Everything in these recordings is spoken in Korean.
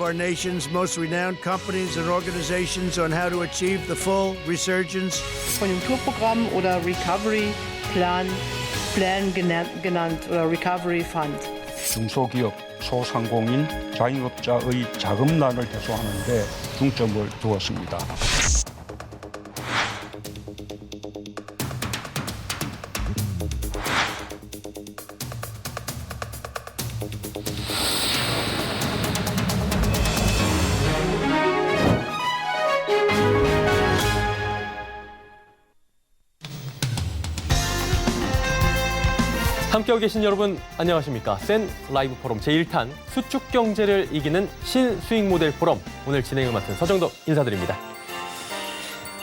of our nation's most renowned companies and organizations on how to achieve the full resurgence. Konjunkturprogramm oder Recovery Plan genannt oder Recovery Fund. 중소기업, 소상공인, 자영업자의 자금난을 해소하는 데 중점을 두었습니다. 함께하고 계신 여러분 안녕하십니까. 센 라이브 포럼 제1탄 수축 경제를 이기는 신수익 모델 포럼 오늘 진행을 맡은 서정덕 인사드립니다.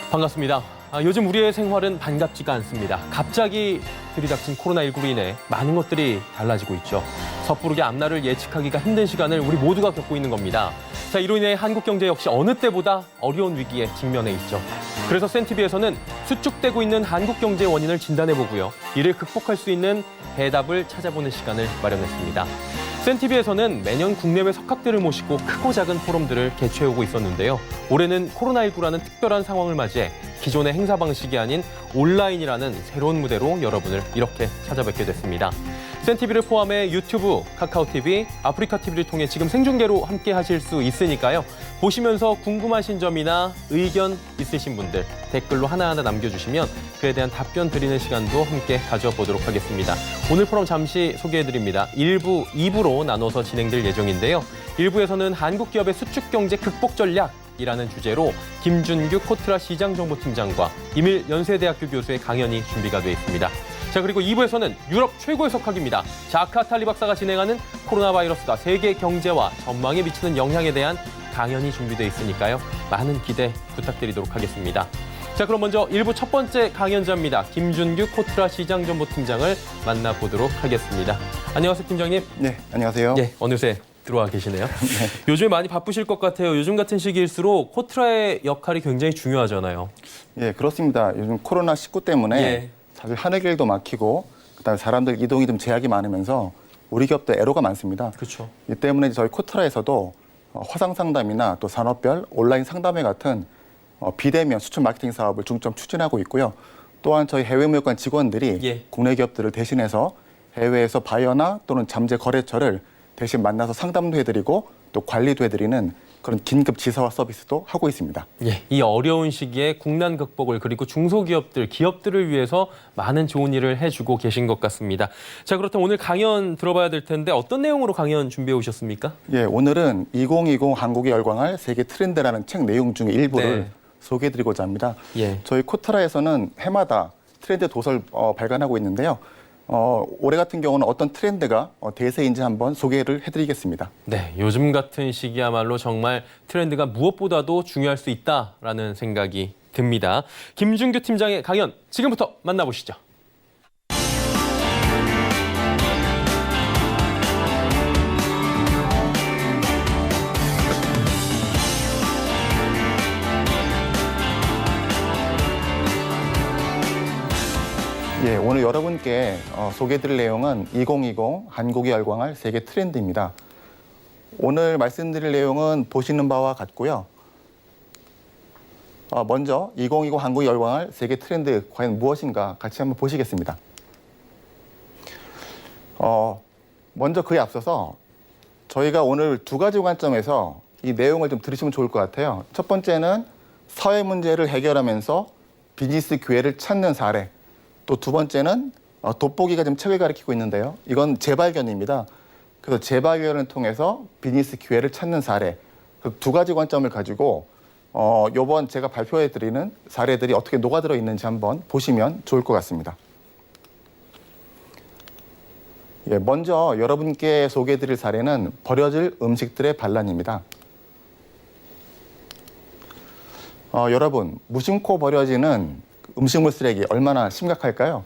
반갑습니다. 요즘 우리의 생활은 반갑지가 않습니다. 갑자기 들이닥친 코로나19로 인해 많은 것들이 달라지고 있죠. 섣부르게 앞날을 예측하기가 힘든 시간을 우리 모두가 겪고 있는 겁니다. 자, 이로 인해 한국 경제 역시 어느 때보다 어려운 위기에 직면해 있죠. 그래서 센TV에서는 수축되고 있는 한국 경제의 원인을 진단해보고요. 이를 극복할 수 있는 해답을 찾아보는 시간을 마련했습니다. 센TV에서는 매년 국내외 석학들을 모시고 크고 작은 포럼들을 개최해오고 있었는데요. 올해는 코로나19라는 특별한 상황을 맞이해 기존의 행사 방식이 아닌 온라인이라는 새로운 무대로 여러분을 이렇게 찾아뵙게 됐습니다. 센TV를 포함해 유튜브, 카카오TV, 아프리카TV를 통해 지금 생중계로 함께 하실 수 있으니까요. 보시면서 궁금하신 점이나 의견 있으신 분들 댓글로 하나하나 남겨주시면 그에 대한 답변 드리는 시간도 함께 가져와 보도록 하겠습니다. 오늘 프로그램 잠시 소개해드립니다. 1부, 2부로 나눠서 진행될 예정인데요. 1부에서는 한국 기업의 수축 경제 극복 전략이라는 주제로 김준규 코트라 시장정보팀장과 이밀 연세대학교 교수의 강연이 준비가 되어 있습니다. 자, 그리고 2부에서는 유럽 최고의 석학입니다. 자크 아탈리 박사가 진행하는 코로나 바이러스가 세계 경제와 전망에 미치는 영향에 대한 강연이 준비되어 있으니까요. 많은 기대 부탁드리도록 하겠습니다. 자, 그럼 먼저 1부 첫 번째 강연자입니다. 김준규 코트라 시장정보팀장을 만나보도록 하겠습니다. 안녕하세요, 팀장님. 네, 안녕하세요. 예, 어느새 들어와 계시네요. 네. 요즘에 많이 바쁘실 것 같아요. 요즘 같은 시기일수록 코트라의 역할이 굉장히 중요하잖아요. 예, 그렇습니다. 요즘 코로나19 때문에 사실 하늘 길도 막히고 그다음에 사람들 이동이 좀 제약이 많으면서 우리 기업도 애로가 많습니다. 그렇죠. 이 때문에 저희 코트라에서도 화상 상담이나 또 산업별 온라인 상담회 같은 비대면 수출 마케팅 사업을 중점 추진하고 있고요. 또한 저희 해외무역관 직원들이 국내 기업들을 대신해서 해외에서 바이어나 또는 잠재 거래처를 대신 만나서 상담도 해드리고 또 관리도 해드리는 그런 긴급 지사화 서비스도 하고 있습니다. 예, 이 어려운 시기에 국난 극복을 그리고 중소기업들, 기업들을 위해서 많은 좋은 일을 해주고 계신 것 같습니다. 자, 그렇다면 오늘 강연 들어봐야 될 텐데 어떤 내용으로 강연 준비해 오셨습니까? 예, 오늘은 2020 한국이 열광할 세계 트렌드라는 책 내용 중에 일부를 소개해드리고자 합니다. 저희 코트라에서는 해마다 트렌드 도서를 발간하고 있는데요. 올해 같은 경우는 어떤 트렌드가 대세인지 한번 소개를 해드리겠습니다. 네, 요즘 같은 시기야말로 정말 트렌드가 무엇보다도 중요할 수 있다라는 생각이 듭니다. 김준규 팀장의 강연 지금부터 만나보시죠. 예, 오늘 여러분께 소개해드릴 내용은 2020 한국이 열광할 세계 트렌드입니다. 오늘 말씀드릴 내용은 보시는 바와 같고요. 먼저 2020 한국이 열광할 세계 트렌드 과연 무엇인가 같이 한번 보시겠습니다. 먼저 그에 앞서서 저희가 오늘 두 가지 관점에서 이 내용을 좀 들으시면 좋을 것 같아요. 첫 번째는 사회 문제를 해결하면서 비즈니스 기회를 찾는 사례. 또 두 번째는 돋보기가 지금 책을 가리키고 있는데요. 이건 재발견입니다. 그래서 재발견을 통해서 비즈니스 기회를 찾는 사례. 그 두 가지 관점을 가지고 이번 제가 발표해드리는 사례들이 어떻게 녹아들어 있는지 한번 보시면 좋을 것 같습니다. 예, 먼저 여러분께 소개해드릴 사례는 버려질 음식들의 반란입니다. 여러분, 무심코 버려지는 음식물 쓰레기 얼마나 심각할까요?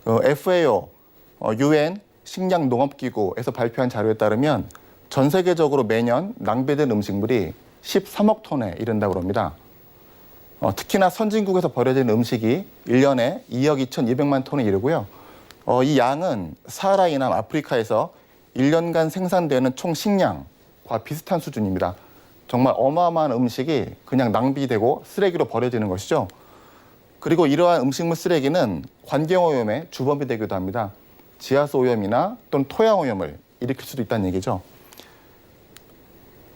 FAO, UN 식량농업기구에서 발표한 자료에 따르면 전 세계적으로 매년 낭비된 음식물이 13억 톤에 이른다고 합니다. 특히나 선진국에서 버려지는 음식이 1년에 2억 2,200만 톤에 이르고요. 이 양은 사하라 이남 아프리카에서 1년간 생산되는 총 식량 음식과 비슷한 수준입니다. 정말 어마어마한 음식이 그냥 낭비되고 쓰레기로 버려지는 것이죠. 그리고 이러한 음식물 쓰레기는 환경오염의 주범이 되기도 합니다. 지하수 오염이나 또는 토양 오염을 일으킬 수도 있다는 얘기죠.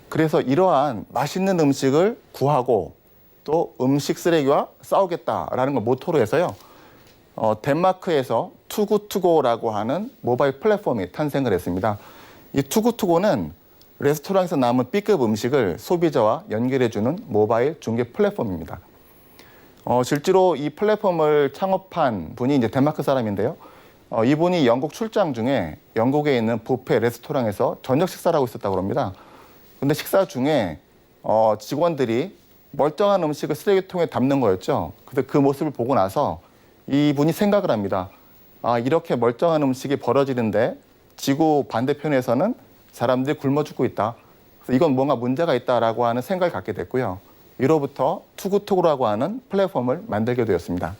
그래서 이러한 맛있는 음식을 구하고 또 음식 쓰레기와 싸우겠다라는 걸 모토로 해서요. 덴마크에서 투구투고라고 하는 모바일 플랫폼이 탄생을 했습니다. 이 투구투고는 레스토랑에서 남은 B급 음식을 소비자와 연결해주는 모바일 중개 플랫폼입니다. 실제로 이 플랫폼을 창업한 분이 이제 덴마크 사람인데요. 이분이 영국 출장 중에 영국에 있는 뷔페 레스토랑에서 저녁 식사를 하고 있었다고 합니다. 근데 식사 중에 직원들이 멀쩡한 음식을 쓰레기통에 담는 거였죠. 그래서 그 모습을 보고 나서 이분이 생각을 합니다. 아, 이렇게 멀쩡한 음식이 벌어지는데 지구 반대편에서는 사람들이 굶어 죽고 있다. 그래서 이건 뭔가 문제가 있다라고 하는 생각을 갖게 됐고요. 이로부터 투구투구라고 하는 플랫폼을 만들게 되었습니다.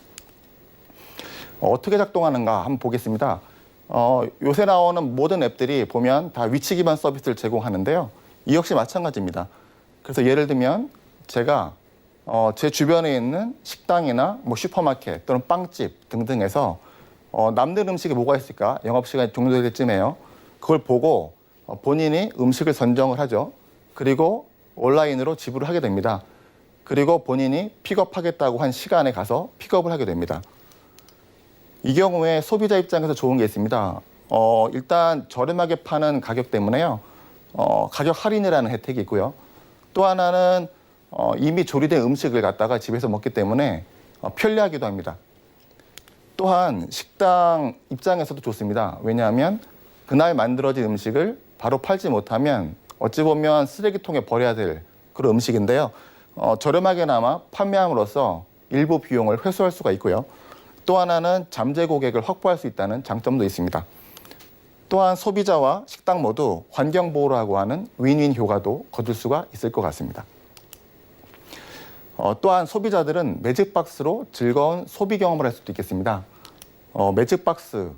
어떻게 작동하는가 한번 보겠습니다. 요새 나오는 모든 앱들이 보면 다 위치 기반 서비스를 제공하는데요. 이 역시 마찬가지입니다. 그래서 예를 들면 제가 제 주변에 있는 식당이나 뭐 슈퍼마켓 또는 빵집 등등에서 남는 음식이 뭐가 있을까? 영업시간이 종료될 때쯤에요. 그걸 보고 본인이 음식을 선정을 하죠. 그리고 온라인으로 지불을 하게 됩니다. 그리고 본인이 픽업하겠다고 한 시간에 가서 픽업을 하게 됩니다. 이 경우에 소비자 입장에서 좋은 게 있습니다. 일단 저렴하게 파는 가격 때문에요. 가격 할인이라는 혜택이 있고요. 또 하나는 이미 조리된 음식을 갖다가 집에서 먹기 때문에 편리하기도 합니다. 또한 식당 입장에서도 좋습니다. 왜냐하면 그날 만들어진 음식을 바로 팔지 못하면 어찌 보면 쓰레기통에 버려야 될 그런 음식인데요. 저렴하게나마 판매함으로써 일부 비용을 회수할 수가 있고요. 또 하나는 잠재 고객을 확보할 수 있다는 장점도 있습니다. 또한 소비자와 식당 모두 환경보호라고 하는 윈윈 효과도 거둘 수가 있을 것 같습니다. 또한 소비자들은 매직박스로 즐거운 소비 경험을 할 수도 있겠습니다. 매직박스,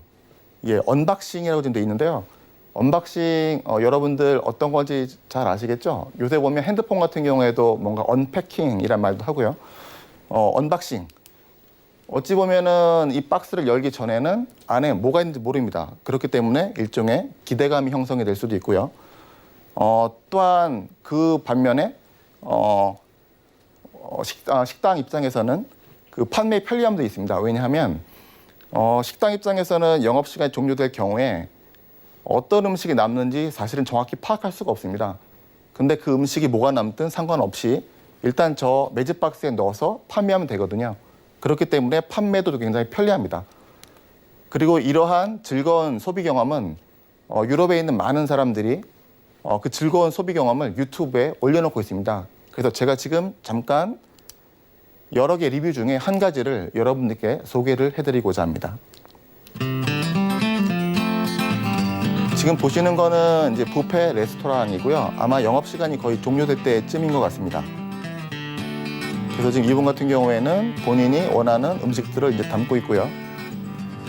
언박싱이라고 좀 돼 있는데요. 언박싱 여러분들 어떤 건지 잘 아시겠죠? 요새 보면 핸드폰 같은 경우에도 뭔가 언패킹이란 말도 하고요. 언박싱. 어찌 보면은 이 박스를 열기 전에는 안에 뭐가 있는지 모릅니다. 그렇기 때문에 일종의 기대감이 형성이 될 수도 있고요. 또한 그 반면에 식당 입장에서는 그 판매 편리함도 있습니다. 왜냐하면 식당 입장에서는 영업시간이 종료될 경우에 어떤 음식이 남는지 사실은 정확히 파악할 수가 없습니다. 근데 그 음식이 뭐가 남든 상관없이 일단 저 매직박스에 넣어서 판매하면 되거든요. 그렇기 때문에 판매도 굉장히 편리합니다. 그리고 이러한 즐거운 소비 경험은 유럽에 있는 많은 사람들이 그 즐거운 소비 경험을 유튜브에 올려놓고 있습니다. 그래서 제가 지금 잠깐 여러 개 리뷰 중에 한 가지를 여러분들께 소개를 해드리고자 합니다. 지금 보시는 거는 이제 뷔페 레스토랑이고요. 아마 영업시간이 거의 종료될 때쯤인 것 같습니다. 그래서 지금 이분 같은 경우에는 본인이 원하는 음식들을 이제 담고 있고요.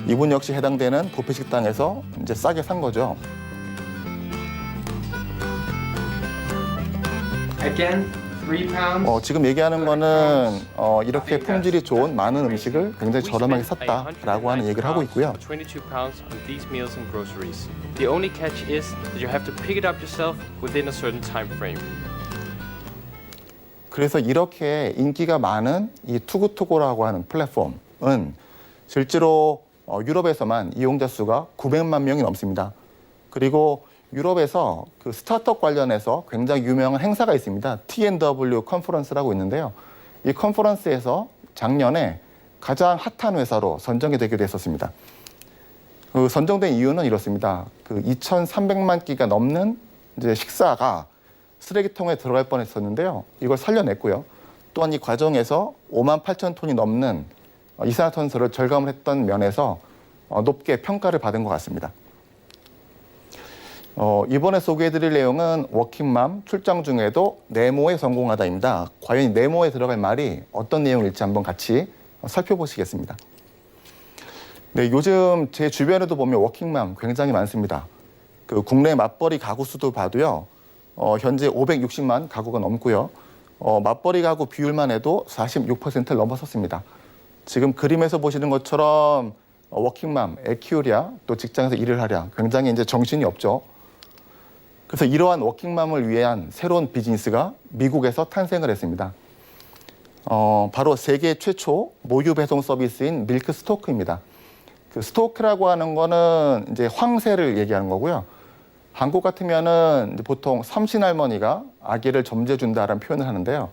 이분 역시 해당되는 뷔페 식당에서 이제 싸게 산 거죠. Again, 3 pounds. 지금 얘기하는 거는 이렇게 품질이 좋은 많은 음식을 굉장히 저렴하게 샀다라고 하는 얘기를 하고 있고요. 22 pounds on these meals and groceries. The only catch is that you have to pick it up yourself within a certain time frame. 그래서 이렇게 인기가 많은 이 투구투고라고 하는 플랫폼은 실제로 유럽에서만 이용자 수가 900만 명이 넘습니다. 그리고 유럽에서 그 스타트업 관련해서 굉장히 유명한 행사가 있습니다. T&W 컨퍼런스라고 있는데요. 이 컨퍼런스에서 작년에 가장 핫한 회사로 선정이 되기도 했었습니다. 그 선정된 이유는 이렇습니다. 그 2,300만 끼가 넘는 이제 식사가 쓰레기통에 들어갈 뻔했었는데요. 이걸 살려냈고요. 또한 이 과정에서 5만 8천 톤이 넘는 이산화탄소를 절감을 했던 면에서 높게 평가를 받은 것 같습니다. 이번에 소개해드릴 내용은 워킹맘 출장 중에도 네모에 성공하다입니다. 과연 이 네모에 들어갈 말이 어떤 내용일지 한번 같이 살펴보시겠습니다. 네, 요즘 제 주변에도 보면 워킹맘 굉장히 많습니다. 그 국내 맞벌이 가구 수도 봐도요. 현재 560만 가구가 넘고요. 맞벌이 가구 비율만 해도 46%를 넘어섰습니다. 지금 그림에서 보시는 것처럼 워킹맘, 애 키우랴, 또 직장에서 일을 하랴 굉장히 이제 정신이 없죠. 그래서 이러한 워킹맘을 위한 새로운 비즈니스가 미국에서 탄생을 했습니다. 바로 세계 최초 모유 배송 서비스인 밀크 스토크입니다. 그 스토크라고 하는 거는 이제 황새를 얘기하는 거고요. 한국 같으면은 이제 보통 삼신할머니가 아기를 점재준다라는 표현을 하는데요.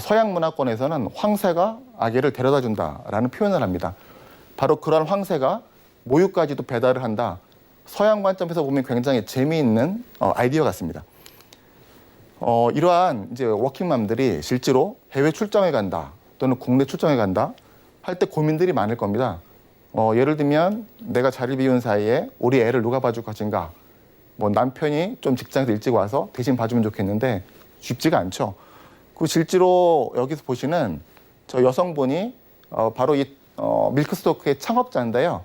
서양 문화권에서는 황새가 아기를 데려다 준다라는 표현을 합니다. 바로 그런 황새가 모유까지도 배달을 한다. 서양 관점에서 보면 굉장히 재미있는 아이디어 같습니다. 이러한 이제 워킹맘들이 실제로 해외 출장에 간다 또는 국내 출장에 간다 할 때 고민들이 많을 겁니다. 예를 들면 내가 자리를 비운 사이에 우리 애를 누가 봐줄 것인가? 뭐 남편이 좀 직장에서 일찍 와서 대신 봐주면 좋겠는데 쉽지가 않죠. 그 실제로 여기서 보시는 저 여성분이 바로 이 밀크스토크의 창업자인데요.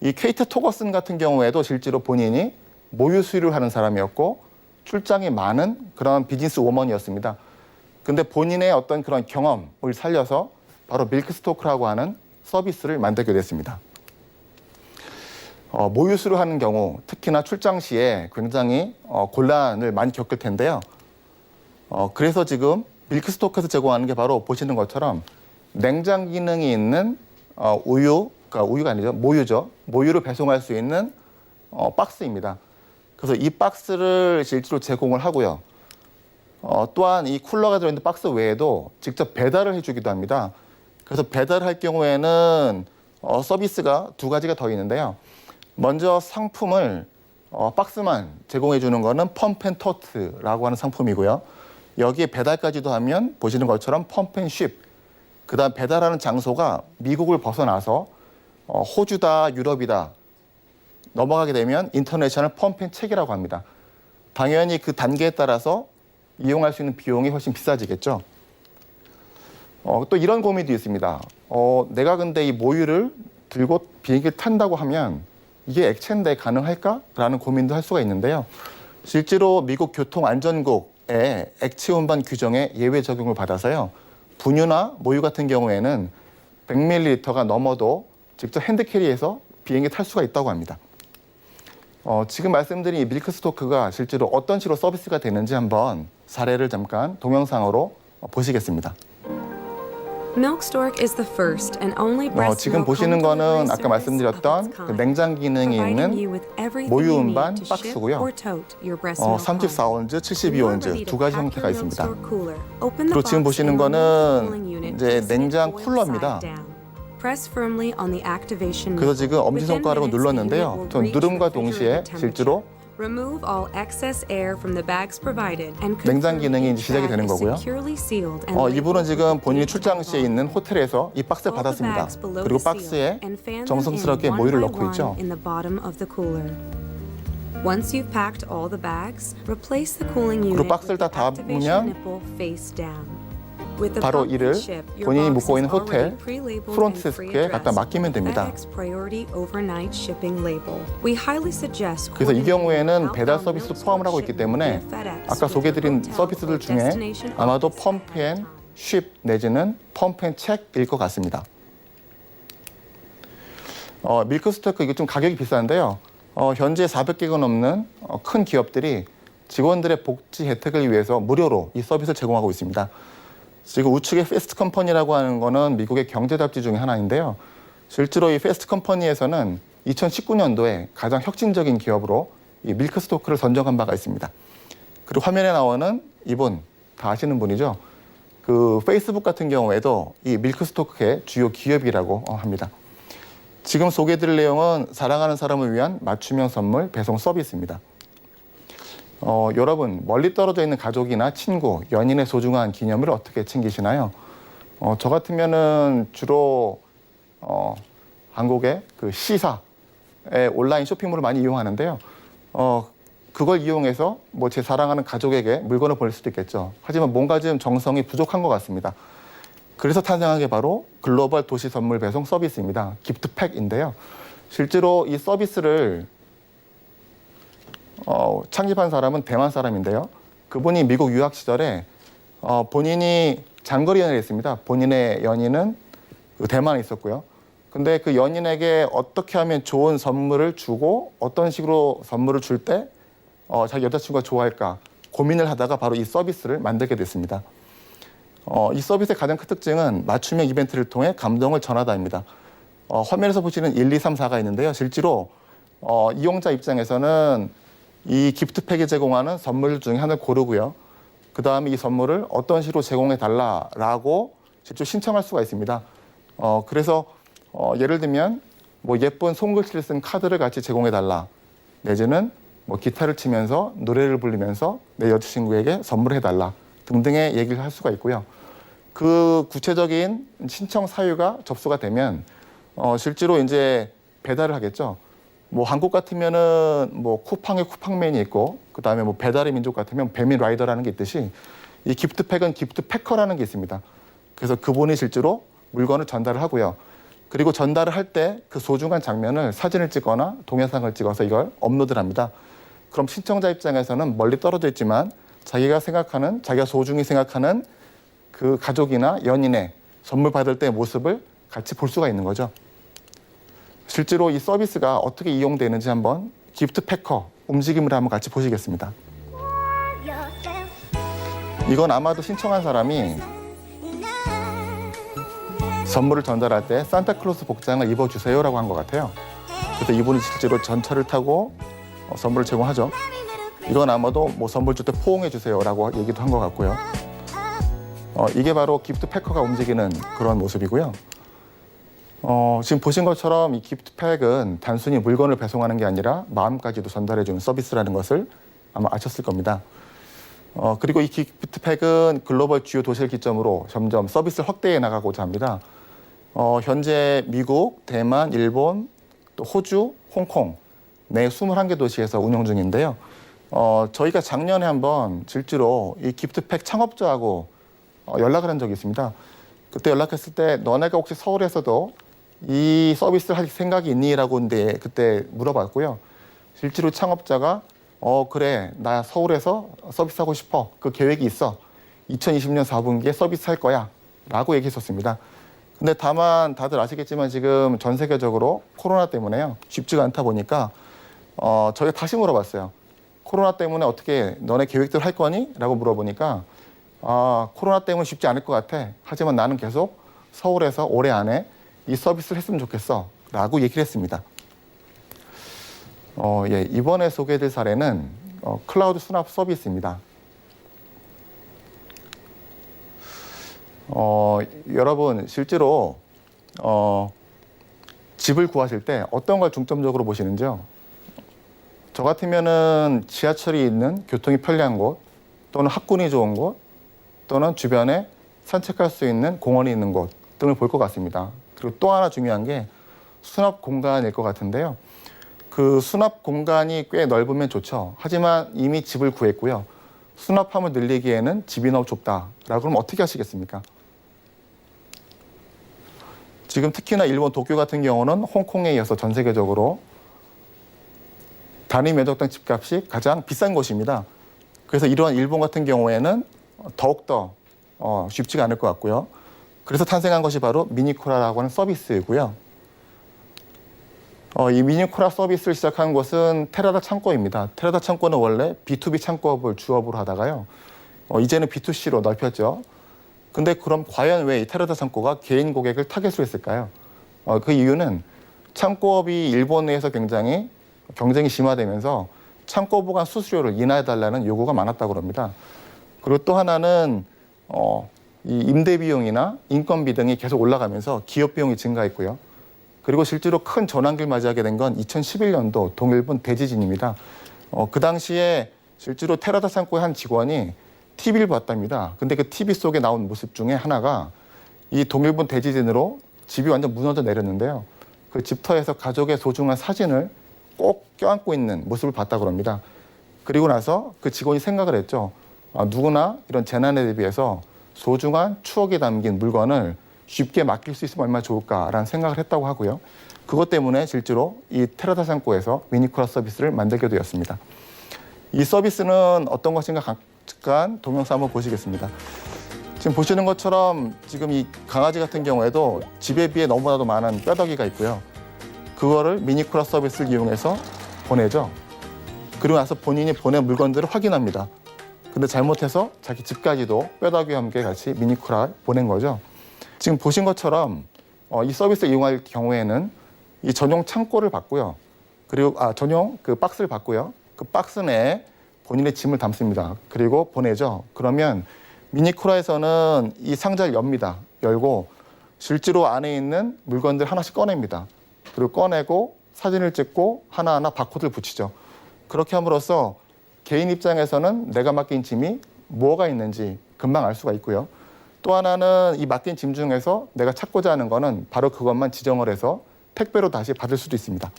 이 케이트 토거슨 같은 경우에도 실제로 본인이 모유 수유를 하는 사람이었고 출장이 많은 그런 비즈니스 워먼이었습니다. 근데 본인의 어떤 그런 경험을 살려서 바로 밀크스토크라고 하는 서비스를 만들게 됐습니다. 모유 수유를 하는 경우 특히나 출장 시에 굉장히 곤란을 많이 겪을 텐데요. 그래서 지금 밀크스토크에서 제공하는 게 바로 보시는 것처럼 냉장 기능이 있는 그러니까 우유가 아니죠. 모유죠. 모유를 배송할 수 있는 박스입니다. 그래서 이 박스를 실제로 제공을 하고요. 또한 이 쿨러가 들어있는 박스 외에도 직접 배달을 해주기도 합니다. 그래서 배달할 경우에는 서비스가 두 가지가 더 있는데요. 먼저 상품을 박스만 제공해 주는 거는 펌프앤토트라고 하는 상품이고요. 여기에 배달까지도 하면 보시는 것처럼 펌프앤쉽. 그다음 배달하는 장소가 미국을 벗어나서 호주다, 유럽이다 넘어가게 되면 인터내셔널 펌프앤책이라고 합니다. 당연히 그 단계에 따라서 이용할 수 있는 비용이 훨씬 비싸지겠죠. 또 이런 고민도 있습니다. 내가 근데 이 모유를 들고 비행기를 탄다고 하면 이게 액체인데 가능할까? 라는 고민도 할 수가 있는데요. 실제로 미국 교통안전국의 액체 운반 규정에 예외 적용을 받아서요. 분유나 모유 같은 경우에는 100ml가 넘어도 직접 핸드캐리해서 비행기 탈 수가 있다고 합니다. 지금 말씀드린 이 밀크스토크가 실제로 어떤 식으로 서비스가 되는지 한번 사례를 잠깐 동영상으로 보시겠습니다. Milkstork is the first and only breast 지금 milk 보시는 home 거는 delivery 아까 service 말씀드렸던 of its 그 kind, 냉장 기능이 providing you 있는 with everything 모유 you need 운반 to ship 박스고요. or tote your breast milk home. 34온즈, When you are 72온즈 ready 두 to 가지 pack 형태가 your 있습니다. Milkstork cooler, open the 그리고 지금 box 보시는 and remove the cooling 거는 unit, 이제 placing it 냉장 boil 쿨러입니다. side down. Press firmly on the activation 그래서 knob. 지금 엄지손가락을 Within minutes, the unit 눌렀는데요. will 전 reach 누름과 refrigerator 동시에 temperature. 실제로 Remove all excess air from the bags provided and 냉장 confirm 기능이 each 이제 시작이 bag 되는 is 거고요. securely sealed and 이분은 labeled 지금 with 본인이 the 출장 시에 있는 호텔에서 이 박스를 Fold the 받았습니다. bags below 그리고 the seal 박스에 and fan them 정성스럽게 in one 모유를 by 넣고 one 있죠. in the bottom of the cooler. Once you've packed all the bags, replace the cooling unit 그리고 박스를 with 다 the activation 닫으면 nipple face down. With the 바로 pump 이를 and ship, your 본인이 box 묵고 is 있는 호텔 already pre-labeled 프론트 and 데스크에 갖다 pre-addressed 맡기면 with the 됩니다. FedEx Priority Overnight Shipping label. We highly suggest 그래서 이 coordinating 경우에는 배달 outbound 서비스도 Milkstork 포함을 하고 있기 shipment 때문에 via FedEx 아까 with your 소개드린 hotel 서비스들 or 중에 destination 아마도 office 펌프 at that 앤 time. 쉽 내지는 펌프 앤 책일 것 같습니다. 밀크스토크 이거 좀 가격이 비싼데요. 현재 400개가 넘는 큰 기업들이 직원들의 복지 혜택을 위해서 무료로 이 서비스를 제공하고 있습니다. 지금 우측의 패스트 컴퍼니라고 하는 거는 미국의 경제 잡지 중에 하나인데요. 실제로 이 패스트 컴퍼니에서는 2019년도에 가장 혁신적인 기업으로 이 밀크스토크를 선정한 바가 있습니다. 그리고 화면에 나오는 이분 다 아시는 분이죠. 그 페이스북 같은 경우에도 이 밀크스토크의 주요 기업이라고 합니다. 지금 소개해드릴 내용은 사랑하는 사람을 위한 맞춤형 선물 배송 서비스입니다. 여러분 멀리 떨어져 있는 가족이나 친구, 연인의 소중한 기념을 어떻게 챙기시나요? 저 같으면은 주로 한국의 그 시사의 온라인 쇼핑몰을 많이 이용하는데요. 그걸 이용해서 뭐 제 사랑하는 가족에게 물건을 보낼 수도 있겠죠. 하지만 뭔가 좀 정성이 부족한 것 같습니다. 그래서 탄생한 게 바로 글로벌 도시 선물 배송 서비스입니다. 기프트팩인데요. 실제로 이 서비스를 창립한 사람은 대만 사람인데요. 그분이 미국 유학 시절에 본인이 장거리 연애를 했습니다. 본인의 연인은 그 대만에 있었고요. 근데 그 연인에게 어떻게 하면 좋은 선물을 주고 어떤 식으로 선물을 줄 때 자기 여자친구가 좋아할까 고민을 하다가 바로 이 서비스를 만들게 됐습니다. 이 서비스의 가장 큰 특징은 맞춤형 이벤트를 통해 감동을 전하다입니다. 화면에서 보시는 1, 2, 3, 4가 있는데요. 실제로 이용자 입장에서는 이 기프트팩이 제공하는 선물 중에 하나를 고르고요. 그 다음에 이 선물을 어떤 식으로 제공해 달라라고 직접 신청할 수가 있습니다. 그래서 예를 들면 뭐 예쁜 손글씨를 쓴 카드를 같이 제공해 달라, 내지는 뭐 기타를 치면서 노래를 부르면서 내 여자친구에게 선물해 달라 등등의 얘기를 할 수가 있고요. 그 구체적인 신청 사유가 접수가 되면 실제로 이제 배달을 하겠죠. 뭐 한국 같으면은 뭐 쿠팡에 쿠팡맨이 있고 그 다음에 뭐 배달의 민족 같으면 배민 라이더라는 게 있듯이 이 기프트팩은 기프트패커라는 게 있습니다. 그래서 그분이 실제로 물건을 전달을 하고요. 그리고 전달을 할 때 그 소중한 장면을 사진을 찍거나 동영상을 찍어서 이걸 업로드를 합니다. 그럼 신청자 입장에서는 멀리 떨어져 있지만 자기가 소중히 생각하는 그 가족이나 연인의 선물 받을 때의 모습을 같이 볼 수가 있는 거죠. 실제로 이 서비스가 어떻게 이용되는지 한번 기프트패커 움직임을 한번 같이 보시겠습니다. 이건 아마도 신청한 사람이 선물을 전달할 때 산타클로스 복장을 입어주세요라고 한 것 같아요. 그래서 이분이 실제로 전차를 타고 선물을 제공하죠. 이건 아마도 뭐 선물 줄 때 포옹해 주세요라고 얘기도 한 것 같고요. 이게 바로 기프트패커가 움직이는 그런 모습이고요. 지금 보신 것처럼 이 기프트팩은 단순히 물건을 배송하는 게 아니라 마음까지도 전달해주는 서비스라는 것을 아마 아셨을 겁니다. 그리고 이 기프트팩은 글로벌 주요 도시를 기점으로 점점 서비스를 확대해 나가고자 합니다. 현재 미국, 대만, 일본, 또 호주, 홍콩 내 21개 도시에서 운영 중인데요. 저희가 작년에 한번 실제로 이 기프트팩 창업자하고 연락을 한 적이 있습니다. 그때 연락했을 때 너네가 혹시 서울에서도 이 서비스를 할 생각이 있니? 라고 그때 물어봤고요. 실제로 창업자가 그래, 나 서울에서 서비스하고 싶어. 그 계획이 있어. 2020년 4분기에 서비스 할 거야. 라고 얘기했었습니다. 근데 다만 다들 아시겠지만 지금 전 세계적으로 코로나 때문에요. 쉽지가 않다 보니까 저희가 다시 물어봤어요. 코로나 때문에 어떻게 너네 계획대로 할 거니? 라고 물어보니까 코로나 때문에 쉽지 않을 것 같아. 하지만 나는 계속 서울에서 올해 안에 이 서비스를 했으면 좋겠어. 라고 얘기를 했습니다. 이번에 소개해드릴 사례는 클라우드 수납 서비스입니다. 여러분 실제로 집을 구하실 때 어떤 걸 중점적으로 보시는지요? 저 같으면은 지하철이 있는 교통이 편리한 곳, 또는 학군이 좋은 곳, 또는 주변에 산책할 수 있는 공원이 있는 곳 등을 볼 것 같습니다. 그리고 또 하나 중요한 게 수납 공간일 것 같은데요. 그 수납 공간이 꽤 넓으면 좋죠. 하지만 이미 집을 구했고요. 수납함을 늘리기에는 집이 너무 좁다. 라고 그러면 어떻게 하시겠습니까? 지금 특히나 일본 도쿄 같은 경우는 홍콩에 이어서 전 세계적으로 단위 면적당 집값이 가장 비싼 곳입니다. 그래서 이러한 일본 같은 경우에는 더욱더 쉽지가 않을 것 같고요. 그래서 탄생한 것이 바로 미니쿠라라고 하는 서비스이고요. 이 미니쿠라 서비스를 시작한 곳은 테라다 창고입니다. 테라다 창고는 원래 B2B 창고업을 주업으로 하다가요. 이제는 B2C로 넓혔죠. 근데 그럼 과연 왜 이 테라다 창고가 개인 고객을 타겟으로 했을까요? 그 이유는 창고업이 일본 내에서 굉장히 경쟁이 심화되면서 창고 보관 수수료를 인하해달라는 요구가 많았다고 합니다. 그리고 또 하나는 이 임대 비용이나 인건비 등이 계속 올라가면서 기업 비용이 증가했고요. 그리고 실제로 큰 전환기를 맞이하게 된 건 2011년도 동일본 대지진입니다. 그 당시에 실제로 테라다 창고의 한 직원이 TV를 봤답니다. 근데 그 TV 속에 나온 모습 중에 하나가 이 동일본 대지진으로 집이 완전 무너져 내렸는데요. 그 집터에서 가족의 소중한 사진을 꼭 껴안고 있는 모습을 봤다고 합니다. 그리고 나서 그 직원이 생각을 했죠. 누구나 이런 재난에 대비해서 소중한 추억이 담긴 물건을 쉽게 맡길 수 있으면 얼마나 좋을까라는 생각을 했다고 하고요. 그것 때문에 실제로 이 테라다 창고에서 미니쿠라 서비스를 만들게 되었습니다. 이 서비스는 어떤 것인가 잠깐 동영상 한번 보시겠습니다. 지금 보시는 것처럼 지금 이 강아지 같은 경우에도 집에 비해 너무나도 많은 뼈다귀가 있고요. 그거를 미니쿠라 서비스를 이용해서 보내죠. 그리고 나서 본인이 보낸 물건들을 확인합니다. 근데 잘못해서 자기 집까지도 뼈다귀와 함께 같이 미니쿠라 보낸 거죠. 지금 보신 것처럼 이 서비스를 이용할 경우에는 이 전용 창고를 받고요. 그리고 전용 그 박스를 받고요. 그 박스 내에 본인의 짐을 담습니다. 그리고 보내죠. 그러면 미니쿠라에서는 이 상자를 엽니다. 열고 실제로 안에 있는 물건들 하나씩 꺼냅니다. 그리고 꺼내고 사진을 찍고 하나하나 바코드를 붙이죠. 그렇게 함으로써 개인 입장에서는 내가 맡긴 짐이 뭐가 있는지 금방 알 수가 있고요. 또 하나는 이 맡긴 짐 중에서 내가 찾고자 하는 거는 바로 그것만 지정을 해서 택배로 다시 받을 수도 있습니다.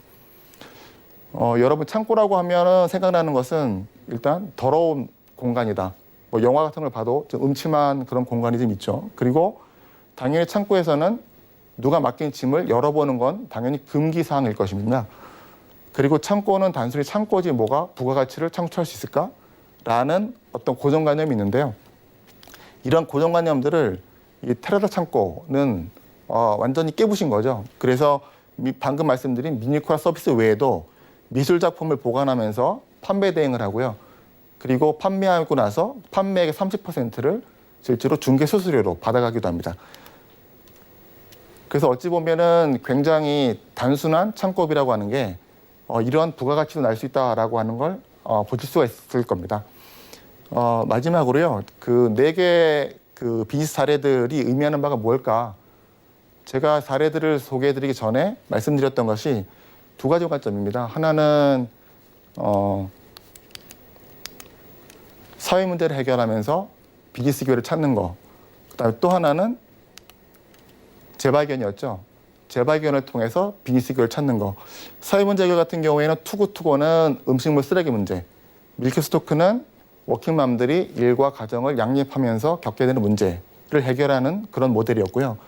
여러분 창고라고 하면 생각나는 것은 일단 더러운 공간이다. 뭐 영화 같은 걸 봐도 좀 음침한 그런 공간이 좀 있죠. 그리고 당연히 창고에서는 누가 맡긴 짐을 열어보는 건 당연히 금기사항일 것입니다. 그리고 창고는 단순히 창고지 뭐가 부가가치를 창출할 수 있을까라는 어떤 고정관념이 있는데요. 이런 고정관념들을 이 테라다 창고는 완전히 깨부신 거죠. 그래서 방금 말씀드린 미니쿠라 서비스 외에도 미술 작품을 보관하면서 판매 대행을 하고요. 그리고 판매하고 나서 판매액의 30%를 실제로 중개 수수료로 받아가기도 합니다. 그래서 어찌 보면은 굉장히 단순한 창고비라고 하는 게 이러한 부가가치도 날 수 있다라고 하는 걸 보실 수가 있을 겁니다. 마지막으로요, 그 4개 그 비즈니스 사례들이 의미하는 바가 뭘까? 제가 사례들을 소개해드리기 전에 말씀드렸던 것이 2가지 관점입니다. 하나는 사회 문제를 해결하면서 비즈니스 기회를 찾는 거. 그다음에 또 하나는 재발견이었죠. 재발견을 통해서 비즈니스 기회를 찾는 거. 사회 문제 해결 같은 경우에는 투구투고는 음식물 쓰레기 문제, 밀키스토크는 워킹맘들이 일과 가정을 양립하면서 겪게 되는 문제를 해결하는 그런 모델이었고요.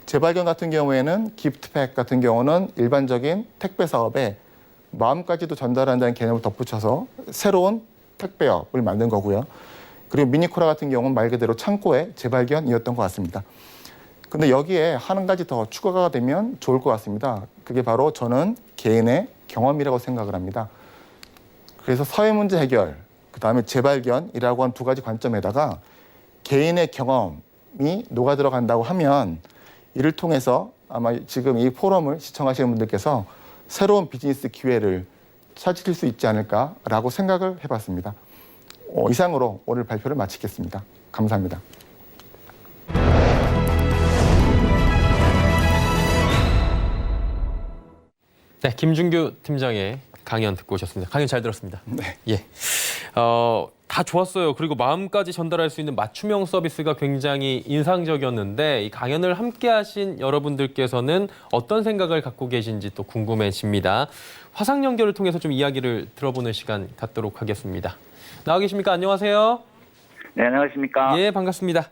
재발견 같은 경우에는 기프트팩 같은 경우는 일반적인 택배 사업에 마음까지도 전달한다는 개념을 덧붙여서 새로운 택배업을 만든 거고요. 그리고 미니쿠라 같은 경우는 말 그대로 창고의 재발견이었던 것 같습니다. 근데 여기에 한 가지 더 추가가 되면 좋을 것 같습니다. 그게 바로 저는 개인의 경험이라고 생각을 합니다. 그래서 사회 문제 해결, 그다음에 재발견이라고 한 2가지 관점에다가 개인의 경험이 녹아 들어간다고 하면 이를 통해서 아마 지금 이 포럼을 시청하시는 분들께서 새로운 비즈니스 기회를 찾으실 수 있지 않을까라고 생각을 해봤습니다. 이상으로 오늘 발표를 마치겠습니다. 감사합니다. 네, 김준규 팀장의 강연 듣고 오셨습니다. 강연 잘 들었습니다. 네. 예. 다 좋았어요. 그리고 마음까지 전달할 수 있는 맞춤형 서비스가 굉장히 인상적이었는데 이 강연을 함께 하신 여러분들께서는 어떤 생각을 갖고 계신지 또 궁금해집니다. 화상 연결을 통해서 좀 이야기를 들어보는 시간 갖도록 하겠습니다. 나와 계십니까? 안녕하세요. 네, 안녕하십니까? 예, 반갑습니다.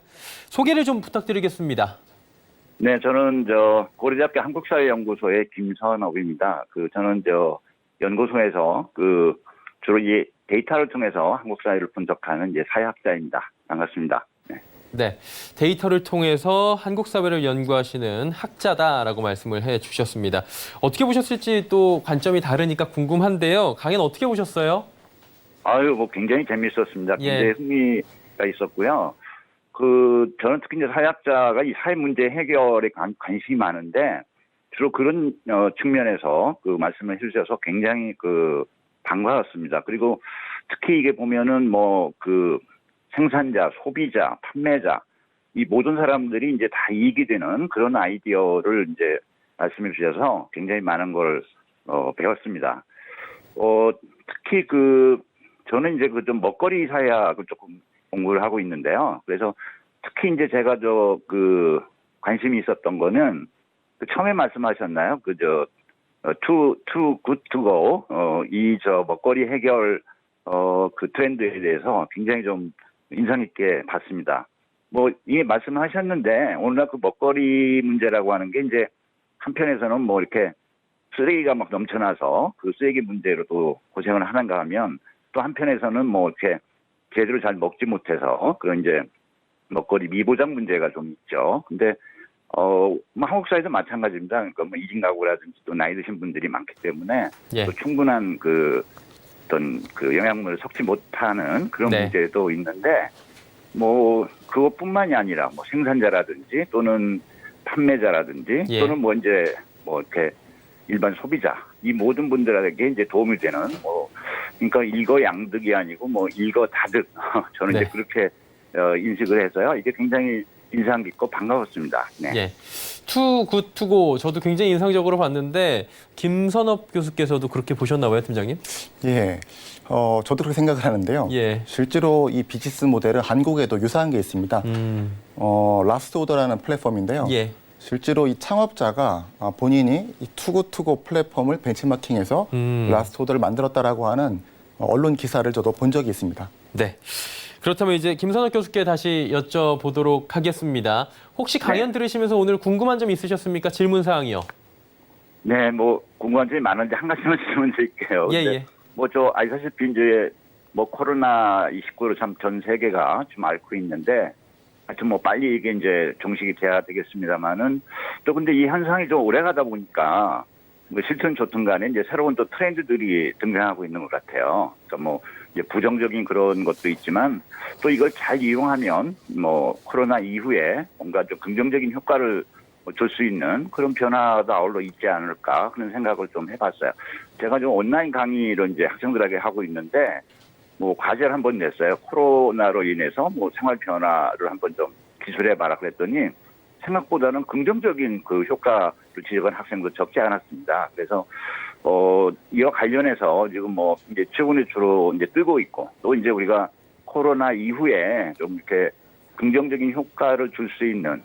소개를 좀 부탁드리겠습니다. 네, 저는 고려대학교 한국사회연구소의 김선업입니다. 저는 연구소에서 주로 이 데이터를 통해서 한국 사회를 분석하는 사회학자입니다. 반갑습니다. 네. 네, 데이터를 통해서 한국 사회를 연구하시는 학자다라고 말씀을 해주셨습니다. 어떻게 보셨을지 또 관점이 다르니까 궁금한데요. 강연 어떻게 보셨어요? 굉장히 재미있었습니다. 예. 굉장히 흥미가 있었고요. 저는 특히 이제 사회학자가 이 사회 문제 해결에 관심이 많은데 주로 그런 측면에서 말씀을 해주셔서 굉장히 반가웠습니다. 그리고 특히 이게 보면은 생산자, 소비자, 판매자 이 모든 사람들이 이제 다 이익이 되는 그런 아이디어를 이제 말씀해 주셔서 굉장히 많은 걸 배웠습니다. 특히 저는 이제 좀 먹거리 사회학을 조금 공부를 하고 있는데요. 그래서 특히 이제 제가 관심이 있었던 거는 처음에 말씀하셨나요? too good to go 먹거리 해결 트렌드에 대해서 굉장히 좀 인상 있게 봤습니다. 이게 말씀하셨는데 오늘날 먹거리 문제라고 하는 게 이제 한편에서는 이렇게 쓰레기가 막 넘쳐나서 그 쓰레기 문제로 또 고생을 하는가 하면 또 한편에서는 이렇게 제대로 잘 먹지 못해서 그런 이제 먹거리 미보장 문제가 좀 있죠. 근데 뭐 한국 사회도 마찬가지입니다. 그러니까 뭐 1인 가구라든지 또 나이 드신 분들이 많기 때문에 예. 또 충분한 그 어떤 그 영양분을 섭취 못하는 그런 네. 문제도 있는데 뭐 그것뿐만이 아니라 뭐 생산자라든지 또는 판매자라든지 예. 또는 뭐 이제 뭐 이렇게 일반 소비자 이 모든 분들에게 이제 도움이 되는 뭐 그러니까 일거양득이 아니고 뭐 일거다득 저는 네. 이제 그렇게 인식을 해서요. 이게 굉장히 인상 깊고 반가웠습니다. 네. 예. 투굿투고 저도 굉장히 인상적으로 봤는데 김선업 교수께서도 그렇게 보셨나 봐요, 팀장님? 예. 저도 그렇게 생각을 하는데요. 예. 실제로 이 비즈니스 모델은 한국에도 유사한 게 있습니다. 라스트 오더라는 플랫폼인데요. 예. 실제로 이 창업자가 본인이 이 투고투고 플랫폼을 벤치마킹해서 라스트 오더를 만들었다라고 하는 언론 기사를 저도 본 적이 있습니다. 네. 그렇다면 이제 김선업 교수께 다시 여쭤보도록 하겠습니다. 혹시 강연 들으시면서 오늘 궁금한 점 있으셨습니까? 질문 사항이요. 네, 뭐 궁금한 점이 많은데 한 가지만 질문 드릴게요. 예, 근데 예. 뭐 저 아시다시피 이제 뭐 코로나 19로 참 전 세계가 좀 앓고 있는데 하여튼 뭐 빨리 이게 이제 종식이 돼야 되겠습니다만은 또 근데 이 현상이 좀 오래 가다 보니까 뭐 실천 좋든 간에 이제 새로운 또 트렌드들이 등장하고 있는 것 같아요. 그러니까 뭐 이제 부정적인 그런 것도 있지만 또 이걸 잘 이용하면 뭐 코로나 이후에 뭔가 좀 긍정적인 효과를 줄 수 있는 그런 변화가 아울러 있지 않을까 그런 생각을 좀 해봤어요. 제가 좀 온라인 강의를 이제 학생들에게 하고 있는데 뭐 과제를 한번 냈어요. 코로나로 인해서 뭐 생활 변화를 한번 좀 기술해봐라 그랬더니 생각보다는 긍정적인 그 효과를 지적한 학생도 적지 않았습니다. 그래서 이와 관련해서 지금 뭐 이제 최근에 주로 이제 뜨고 있고 또 이제 우리가 코로나 이후에 좀 이렇게 긍정적인 효과를 줄 수 있는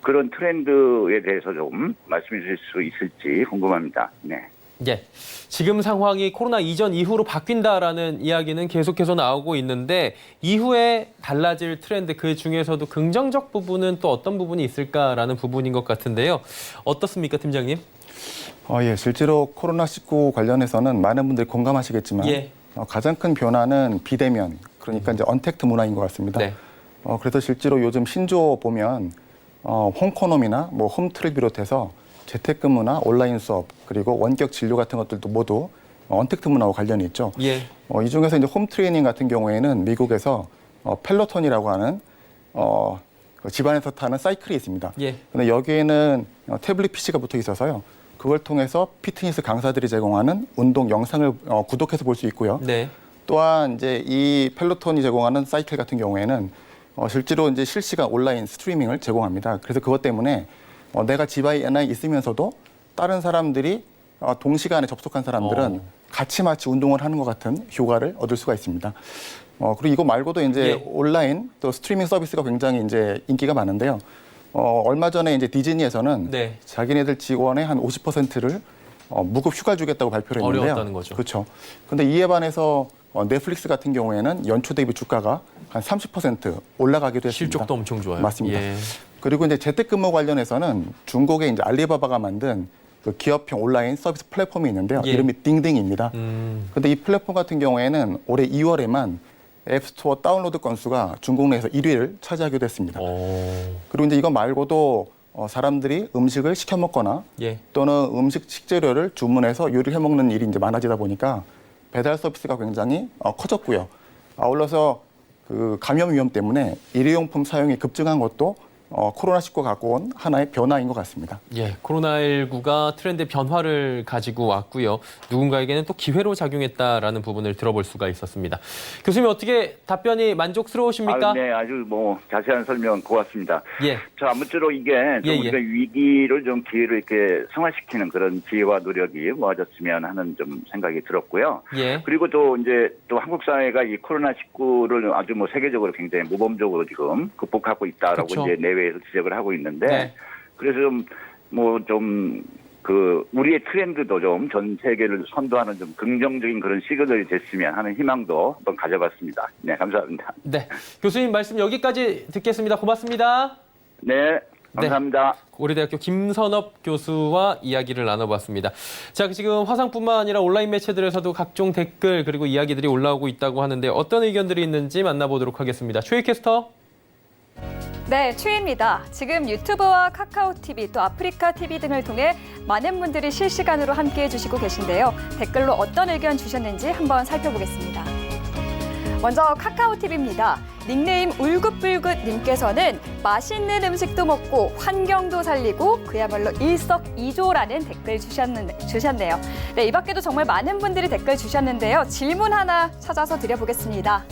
그런 트렌드에 대해서 좀 말씀해 주실 수 있을지 궁금합니다. 네. 예. 지금 상황이 코로나 이전 이후로 바뀐다라는 이야기는 계속해서 나오고 있는데 이후에 달라질 트렌드 그 중에서도 긍정적 부분은 또 어떤 부분이 있을까라는 부분인 것 같은데요. 어떻습니까, 팀장님? 예, 실제로 코로나19 관련해서는 많은 분들이 공감하시겠지만 예. 가장 큰 변화는 비대면, 그러니까 이제 언택트 문화인 것 같습니다. 네. 그래서 실제로 요즘 신조 보면 홈코놈이나 뭐 홈트를 비롯해서 재택근무나 온라인 수업 그리고 원격 진료 같은 것들도 모두 언택트 문화와 관련이 있죠. 예. 이 중에서 이제 홈 트레이닝 같은 경우에는 미국에서 펠로톤이라고 하는 그 집안에서 타는 사이클이 있습니다. 예. 근데 여기에는 태블릿 PC가 붙어 있어서요. 그걸 통해서 피트니스 강사들이 제공하는 운동 영상을 구독해서 볼 수 있고요. 네. 또한 이제 이 펠로톤이 제공하는 사이클 같은 경우에는 실제로 이제 실시간 온라인 스트리밍을 제공합니다. 그래서 그것 때문에 내가 집 안에 있으면서도 다른 사람들이 동시간에 접속한 사람들은 같이 마치 운동을 하는 것 같은 효과를 얻을 수가 있습니다. 그리고 이거 말고도 이제 예. 온라인 또 스트리밍 서비스가 굉장히 이제 인기가 많은데요. 얼마 전에 이제 디즈니에서는 네. 자기네들 직원의 한 50%를 무급 휴가 주겠다고 발표를 했는데요. 어려웠다는 거죠. 그렇죠. 근데 이에 반해서 넷플릭스 같은 경우에는 연초 대비 주가가 한 30% 올라가기도 했습니다. 실적도 엄청 좋아요. 맞습니다. 예. 그리고 이제 재택근무 관련해서는 중국의 이제 알리바바가 만든 그 기업형 온라인 서비스 플랫폼이 있는데요. 예. 이름이 띵띵입니다. 근데 이 플랫폼 같은 경우에는 올해 2월에만 앱스토어 다운로드 건수가 중국 내에서 1위를 차지하기도 했습니다. 그리고 이제 이거 말고도 사람들이 음식을 시켜 먹거나 예. 또는 음식 식재료를 주문해서 요리를 해 먹는 일이 이제 많아지다 보니까 배달 서비스가 굉장히 커졌고요. 아울러서 그 감염 위험 때문에 일회용품 사용이 급증한 것도 코로나19가 갖고 온 하나의 변화인 것 같습니다. 예, 코로나19가 트렌드 변화를 가지고 왔고요. 누군가에게는 또 기회로 작용했다라는 부분을 들어볼 수가 있었습니다. 교수님 어떻게 답변이 만족스러우십니까? 네, 아주 뭐 자세한 설명 고맙습니다. 예. 저 아무쪼록 이게 좀 예, 예. 우리가 위기를 좀 기회로 이렇게 승화시키는 그런 지혜와 노력이 모아졌으면 하는 좀 생각이 들었고요. 예. 그리고 또 이제 또 한국 사회가 이 코로나19를 아주 뭐 세계적으로 굉장히 모범적으로 지금 극복하고 있다라고 그쵸. 이제 내외에서 지적을 하고 있는데 네. 그래서 좀 우리의 트렌드도 좀 전 세계를 선도하는 좀 긍정적인 그런 시그널이 됐으면 하는 희망도 한번 가져봤습니다. 네, 감사합니다. 네. 교수님 말씀 여기까지 듣겠습니다. 고맙습니다. 네. 감사합니다. 고려대학교 김선업 교수와 이야기를 나눠봤습니다. 자, 지금 화상뿐만 아니라 온라인 매체들에서도 각종 댓글 그리고 이야기들이 올라오고 있다고 하는데 어떤 의견들이 있는지 만나보도록 하겠습니다. 최희 캐스터. 네, 추입니다. 지금 유튜브와 카카오 TV 또 아프리카 TV 등을 통해 많은 분들이 실시간으로 함께해 주시고 계신데요. 댓글로 어떤 의견 주셨는지 한번 살펴보겠습니다. 먼저 카카오 TV입니다. 닉네임 울긋불긋님께서는 맛있는 음식도 먹고 환경도 살리고 그야말로 일석이조라는 댓글 주셨네요. 네, 이 밖에도 정말 많은 분들이 댓글 주셨는데요. 질문 하나 찾아서 드려보겠습니다.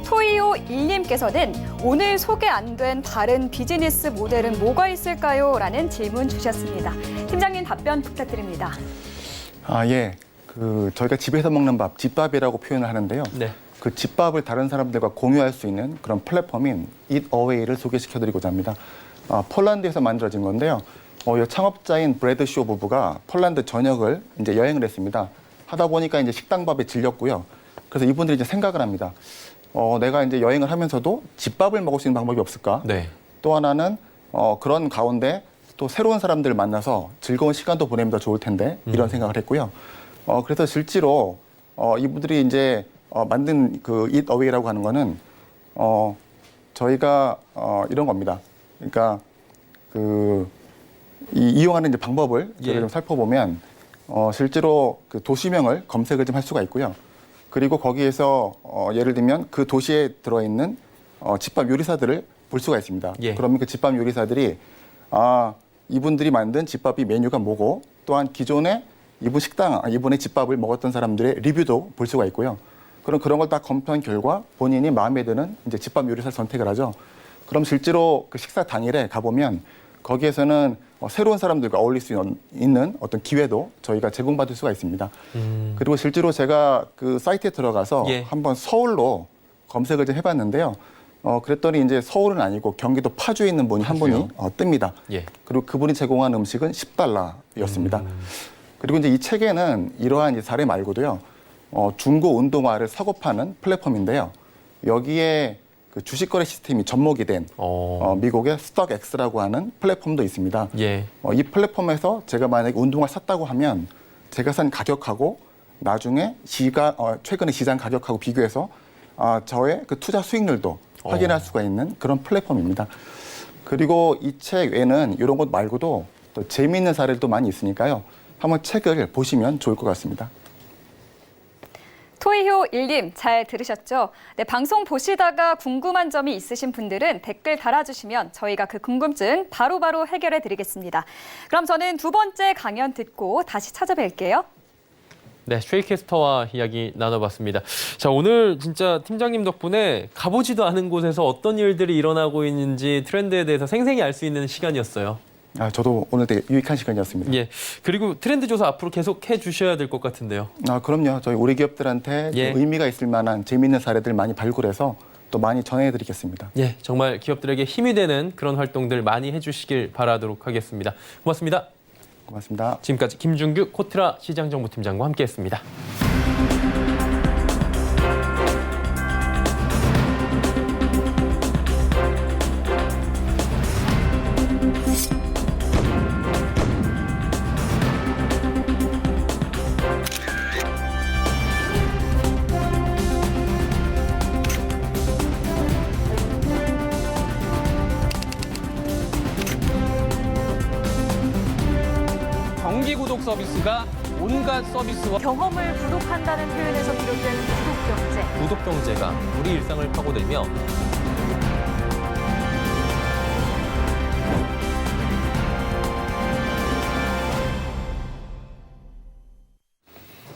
토이오1님께서는 오늘 소개 안 된 다른 비즈니스 모델은 뭐가 있을까요? 라는 질문 주셨습니다. 팀장님 답변 부탁드립니다. 예. 저희가 집에서 먹는 밥, 집밥이라고 표현을 하는데요. 네. 그 집밥을 다른 사람들과 공유할 수 있는 그런 플랫폼인 Eataway를 소개시켜드리고자 합니다. 폴란드에서 만들어진 건데요. 이 창업자인 브래드 쇼 부부가 폴란드 전역을 이제 여행을 했습니다. 하다 보니까 이제 식당밥에 질렸고요. 그래서 이분들이 이제 생각을 합니다. 내가 이제 여행을 하면서도 집밥을 먹을 수 있는 방법이 없을까? 네. 또 하나는 그런 가운데 또 새로운 사람들을 만나서 즐거운 시간도 보내면 더 좋을 텐데 이런 생각을 했고요. 그래서 실제로 이분들이 이제 만든 그 Eataway라고 하는 거는 저희가 이런 겁니다. 그러니까 이용하는 이제 방법을 저희가 좀 살펴보면 실제로 그 도시명을 검색을 좀 할 수가 있고요. 그리고 거기에서 예를 들면 그 도시에 들어있는 집밥 요리사들을 볼 수가 있습니다. 예. 그러면 그 집밥 요리사들이 이분들이 만든 집밥이 메뉴가 뭐고 또한 기존에 이분의 집밥을 먹었던 사람들의 리뷰도 볼 수가 있고요. 그런 걸 딱 검토한 결과 본인이 마음에 드는 이제 집밥 요리사를 선택을 하죠. 그럼 실제로 그 식사 당일에 가보면 거기에서는 새로운 사람들과 어울릴 수 있는 어떤 기회도 저희가 제공받을 수가 있습니다. 그리고 실제로 제가 그 사이트에 들어가서 예. 한번 서울로 검색을 좀 해봤는데요. 그랬더니 이제 서울은 아니고 경기도 파주에 있는 분이 한 분이 뜹니다. 예. 그리고 그분이 제공한 음식은 $10였습니다. 그리고 이제 이 책에는 이러한 이제 사례 말고도요. 중고 운동화를 사고 파는 플랫폼인데요. 여기에 그 주식 거래 시스템이 접목이 된 미국의 스톡엑스라고 하는 플랫폼도 있습니다. 예. 이 플랫폼에서 제가 만약에 운동화를 샀다고 하면 제가 산 가격하고 나중에 최근의 시장 가격하고 비교해서 저의 그 투자 수익률도 확인할 수가 있는 그런 플랫폼입니다. 그리고 이 책 외에는 이런 것 말고도 또 재미있는 사례도 많이 있으니까요. 한번 책을 보시면 좋을 것 같습니다. 토이효1님 잘 들으셨죠? 네, 방송 보시다가 궁금한 점이 있으신 분들은 댓글 달아주시면 저희가 그 궁금증 바로바로 해결해 드리겠습니다. 그럼 저는 두 번째 강연 듣고 다시 찾아뵐게요. 네, 최희 캐스터와 이야기 나눠봤습니다. 자, 오늘 진짜 팀장님 덕분에 가보지도 않은 곳에서 어떤 일들이 일어나고 있는지 트렌드에 대해서 생생히 알 수 있는 시간이었어요. 저도 오늘 되게 유익한 시간이었습니다. 예. 그리고 트렌드 조사 앞으로 계속 해주셔야 될 것 같은데요. 그럼요. 저희 우리 기업들한테 예. 의미가 있을 만한 재미있는 사례들 많이 발굴해서 또 많이 전해드리겠습니다. 예, 정말 기업들에게 힘이 되는 그런 활동들 많이 해주시길 바라도록 하겠습니다. 고맙습니다. 고맙습니다. 지금까지 김준규 코트라 시장정보팀장과 함께했습니다. 정기 구독 서비스가 온갖 서비스와 경험을 구독한다는 표현에서 비롯된 구독경제. 구독 경제가 우리 일상을 파고들며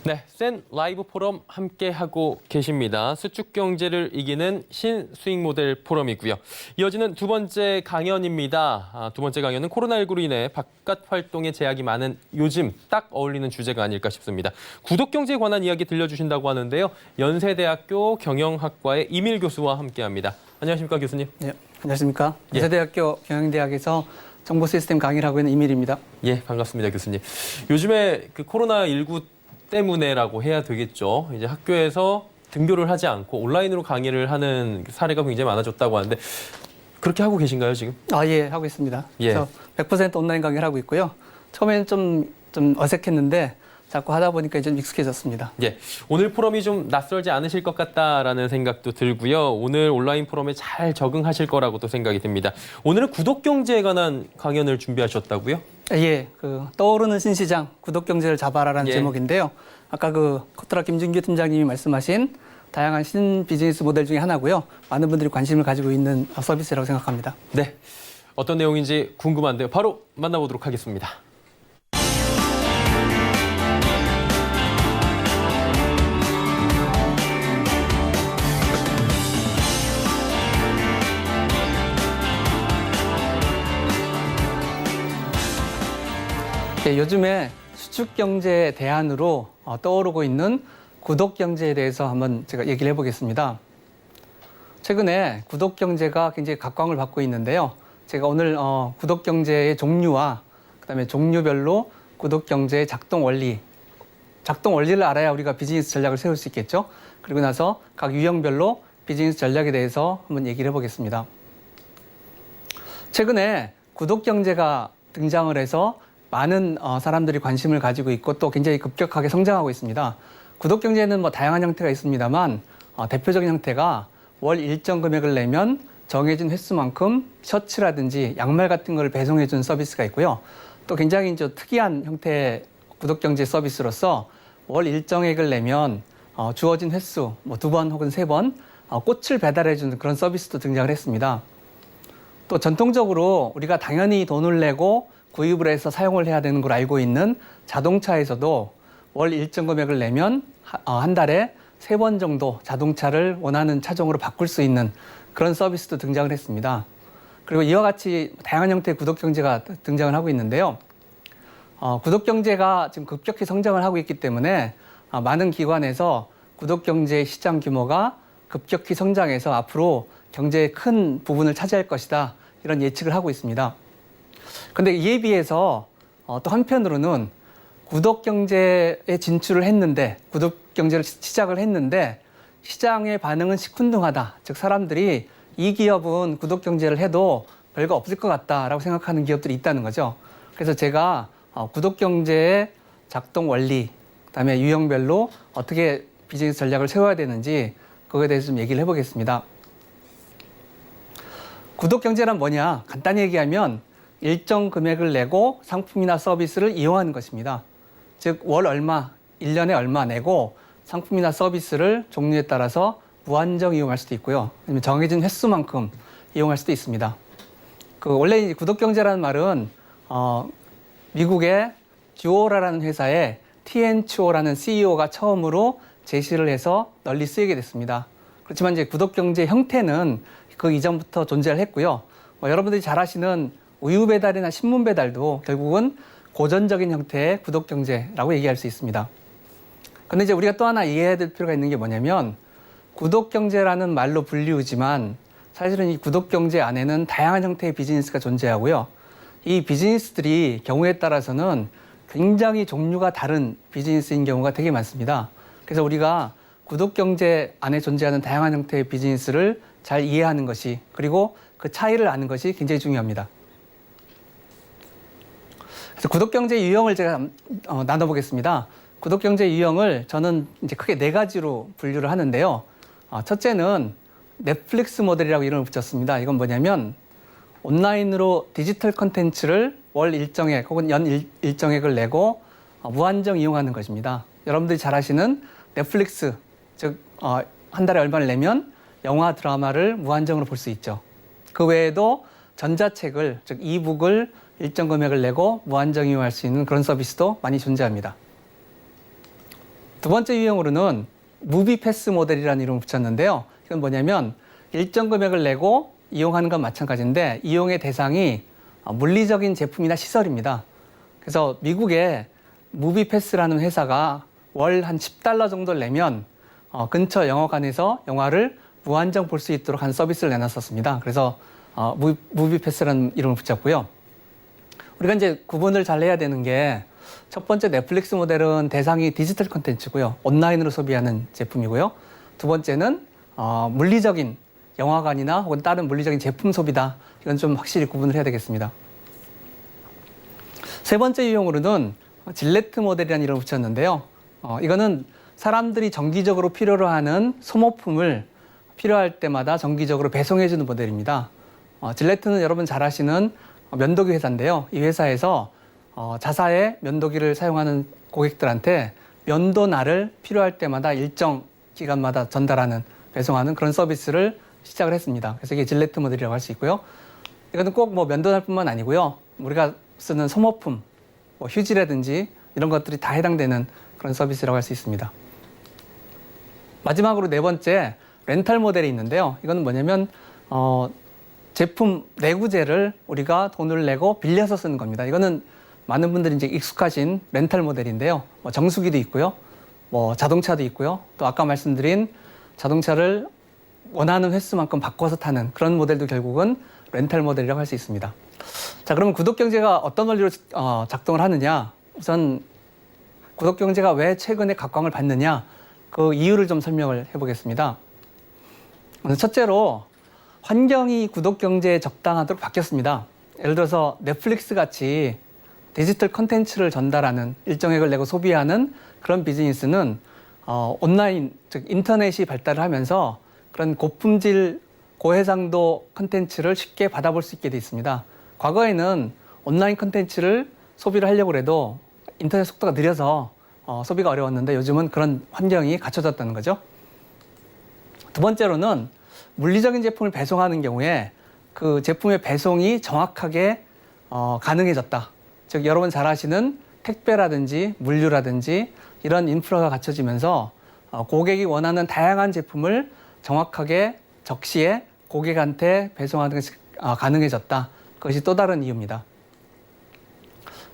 네, 센 라이브 포럼 함께하고 계십니다. 수축 경제를 이기는 신수익 모델 포럼이고요. 이어지는 두 번째 강연입니다. 두 번째 강연은 코로나19로 인해 바깥 활동에 제약이 많은 요즘 딱 어울리는 주제가 아닐까 싶습니다. 구독 경제에 관한 이야기 들려주신다고 하는데요. 연세대학교 경영학과의 이밀 교수와 함께합니다. 안녕하십니까, 교수님? 네, 안녕하십니까. 예. 연세대학교 경영대학에서 정보 시스템 강의를 하고 있는 이밀입니다. 예, 반갑습니다, 교수님. 요즘에 그 코로나19 때문에라고 해야 되겠죠. 이제 학교에서 등교를 하지 않고 온라인으로 강의를 하는 사례가 굉장히 많아졌다고 하는데 그렇게 하고 계신가요, 지금? 예, 하고 있습니다. 예. 그래서 100% 온라인 강의를 하고 있고요. 처음에는 좀 어색했는데 자꾸 하다 보니까 좀 익숙해졌습니다. 예, 오늘 포럼이 좀 낯설지 않으실 것 같다라는 생각도 들고요. 오늘 온라인 포럼에 잘 적응하실 거라고도 생각이 듭니다. 오늘은 구독 경제에 관한 강연을 준비하셨다고요? 예, 떠오르는 신시장 구독 경제를 잡아라라는 예. 제목인데요. 아까 커트라 김준규 팀장님이 말씀하신 다양한 신 비즈니스 모델 중에 하나고요. 많은 분들이 관심을 가지고 있는 서비스라고 생각합니다. 네, 어떤 내용인지 궁금한데요. 바로 만나보도록 하겠습니다. 예, 요즘에 수축 경제의 대안으로 떠오르고 있는 구독 경제에 대해서 한번 제가 얘기를 해보겠습니다. 최근에 구독 경제가 굉장히 각광을 받고 있는데요. 제가 오늘 구독 경제의 종류와 그다음에 종류별로 구독 경제의 작동 원리를 알아야 우리가 비즈니스 전략을 세울 수 있겠죠. 그리고 나서 각 유형별로 비즈니스 전략에 대해서 한번 얘기를 해보겠습니다. 최근에 구독 경제가 등장을 해서 많은 사람들이 관심을 가지고 있고 또 굉장히 급격하게 성장하고 있습니다. 구독 경제는 다양한 형태가 있습니다만 대표적인 형태가 월 일정 금액을 내면 정해진 횟수만큼 셔츠라든지 양말 같은 걸 배송해 준 서비스가 있고요. 또 굉장히 특이한 형태의 구독 경제 서비스로서 월 일정액을 내면 주어진 횟수 2번 혹은 3번 꽃을 배달해 주는 그런 서비스도 등장을 했습니다. 또 전통적으로 우리가 당연히 돈을 내고 구입을 해서 사용을 해야 되는 걸 알고 있는 자동차에서도 월 일정 금액을 내면 한 달에 3번 정도 자동차를 원하는 차종으로 바꿀 수 있는 그런 서비스도 등장을 했습니다. 그리고 이와 같이 다양한 형태의 구독 경제가 등장을 하고 있는데요. 구독 경제가 지금 급격히 성장을 하고 있기 때문에 많은 기관에서 구독 경제의 시장 규모가 급격히 성장해서 앞으로 경제의 큰 부분을 차지할 것이다. 이런 예측을 하고 있습니다. 그런데 이에 비해서 또 한편으로는 구독 경제에 진출을 했는데 구독 경제를 시작을 했는데 시장의 반응은 시큰둥하다. 즉 사람들이 이 기업은 구독 경제를 해도 별거 없을 것 같다라고 생각하는 기업들이 있다는 거죠. 그래서 제가 구독 경제의 작동 원리, 그다음에 유형별로 어떻게 비즈니스 전략을 세워야 되는지 그거에 대해서 좀 얘기를 해보겠습니다. 구독 경제란 뭐냐? 간단히 얘기하면 일정 금액을 내고 상품이나 서비스를 이용하는 것입니다. 즉 월 얼마, 1년에 얼마 내고 상품이나 서비스를 종류에 따라서 무한정 이용할 수도 있고요. 아니면 정해진 횟수만큼 이용할 수도 있습니다. 원래 이 구독 경제라는 말은 미국의 듀오라라는 회사의 TNCO라는 CEO가 처음으로 제시를 해서 널리 쓰이게 됐습니다. 그렇지만 이제 구독 경제 형태는 그 이전부터 존재를 했고요. 여러분들이 잘 아시는 우유 배달이나 신문 배달도 결국은 고전적인 형태의 구독 경제라고 얘기할 수 있습니다. 그런데 이제 우리가 또 하나 이해해야 될 필요가 있는 게 뭐냐면 구독 경제라는 말로 불리우지만 사실은 이 구독 경제 안에는 다양한 형태의 비즈니스가 존재하고요. 이 비즈니스들이 경우에 따라서는 굉장히 종류가 다른 비즈니스인 경우가 되게 많습니다. 그래서 우리가 구독 경제 안에 존재하는 다양한 형태의 비즈니스를 잘 이해하는 것이 그리고 그 차이를 아는 것이 굉장히 중요합니다. 그래서 구독 경제 유형을 제가 나눠보겠습니다. 구독 경제 유형을 저는 이제 크게 4가지로 분류를 하는데요. 첫째는 넷플릭스 모델이라고 이름을 붙였습니다. 이건 뭐냐면 온라인으로 디지털 콘텐츠를 월 일정액 혹은 연 일정액을 내고 무한정 이용하는 것입니다. 여러분들이 잘 아시는 넷플릭스, 즉 한 달에 얼마를 내면 영화, 드라마를 무한정으로 볼 수 있죠. 그 외에도 전자책을, 즉 이북을 일정 금액을 내고 무한정 이용할 수 있는 그런 서비스도 많이 존재합니다. 두 번째 유형으로는 무비 패스 모델이라는 이름을 붙였는데요. 이건 뭐냐면 일정 금액을 내고 이용하는 건 마찬가지인데 이용의 대상이 물리적인 제품이나 시설입니다. 그래서 미국의 무비 패스라는 회사가 월 한 $10 정도를 내면 근처 영화관에서 영화를 무한정 볼 수 있도록 한 서비스를 내놨었습니다. 그래서 무비 패스라는 이름을 붙였고요. 우리가 이제 구분을 잘 해야 되는 게 첫 번째 넷플릭스 모델은 대상이 디지털 콘텐츠고요. 온라인으로 소비하는 제품이고요. 두 번째는 물리적인 영화관이나 혹은 다른 물리적인 제품 소비다. 이건 좀 확실히 구분을 해야 되겠습니다. 세 번째 유형으로는 질레트 모델이라는 이름을 붙였는데요. 이거는 사람들이 정기적으로 필요로 하는 소모품을 필요할 때마다 정기적으로 배송해주는 모델입니다. 질레트는 여러분 잘 아시는 면도기 회사인데요. 이 회사에서 자사의 면도기를 사용하는 고객들한테 면도날을 필요할 때마다 일정 기간마다 전달하는, 배송하는 그런 서비스를 시작을 했습니다. 그래서 이게 질레트 모델이라고 할 수 있고요. 이거는 꼭 뭐 면도날뿐만 아니고요. 우리가 쓰는 소모품, 뭐 휴지라든지 이런 것들이 다 해당되는 그런 서비스라고 할 수 있습니다. 마지막으로 네 번째, 렌탈 모델이 있는데요. 이거는 뭐냐면 제품 내구재를 우리가 돈을 내고 빌려서 쓰는 겁니다. 이거는 많은 분들이 이제 익숙하신 렌탈 모델인데요. 뭐 정수기도 있고요. 뭐 자동차도 있고요. 또 아까 말씀드린 자동차를 원하는 횟수만큼 바꿔서 타는 그런 모델도 결국은 렌탈 모델이라고 할 수 있습니다. 자, 그러면 구독경제가 어떤 원리로 작동을 하느냐? 우선 구독경제가 왜 최근에 각광을 받느냐? 그 이유를 좀 설명을 해보겠습니다. 첫째로 환경이 구독경제에 적당하도록 바뀌었습니다. 예를 들어서 넷플릭스 같이 디지털 콘텐츠를 전달하는, 일정액을 내고 소비하는 그런 비즈니스는 온라인, 즉 인터넷이 발달을 하면서 그런 고품질, 고해상도 콘텐츠를 쉽게 받아볼 수 있게 돼 있습니다. 과거에는 온라인 콘텐츠를 소비를 하려고 해도 인터넷 속도가 느려서 소비가 어려웠는데 요즘은 그런 환경이 갖춰졌다는 거죠. 두 번째로는 물리적인 제품을 배송하는 경우에 그 제품의 배송이 정확하게 가능해졌다. 즉 여러분 잘 아시는 택배라든지 물류라든지 이런 인프라가 갖춰지면서 고객이 원하는 다양한 제품을 정확하게 적시에 고객한테 배송하는 것이 가능해졌다. 그것이 또 다른 이유입니다.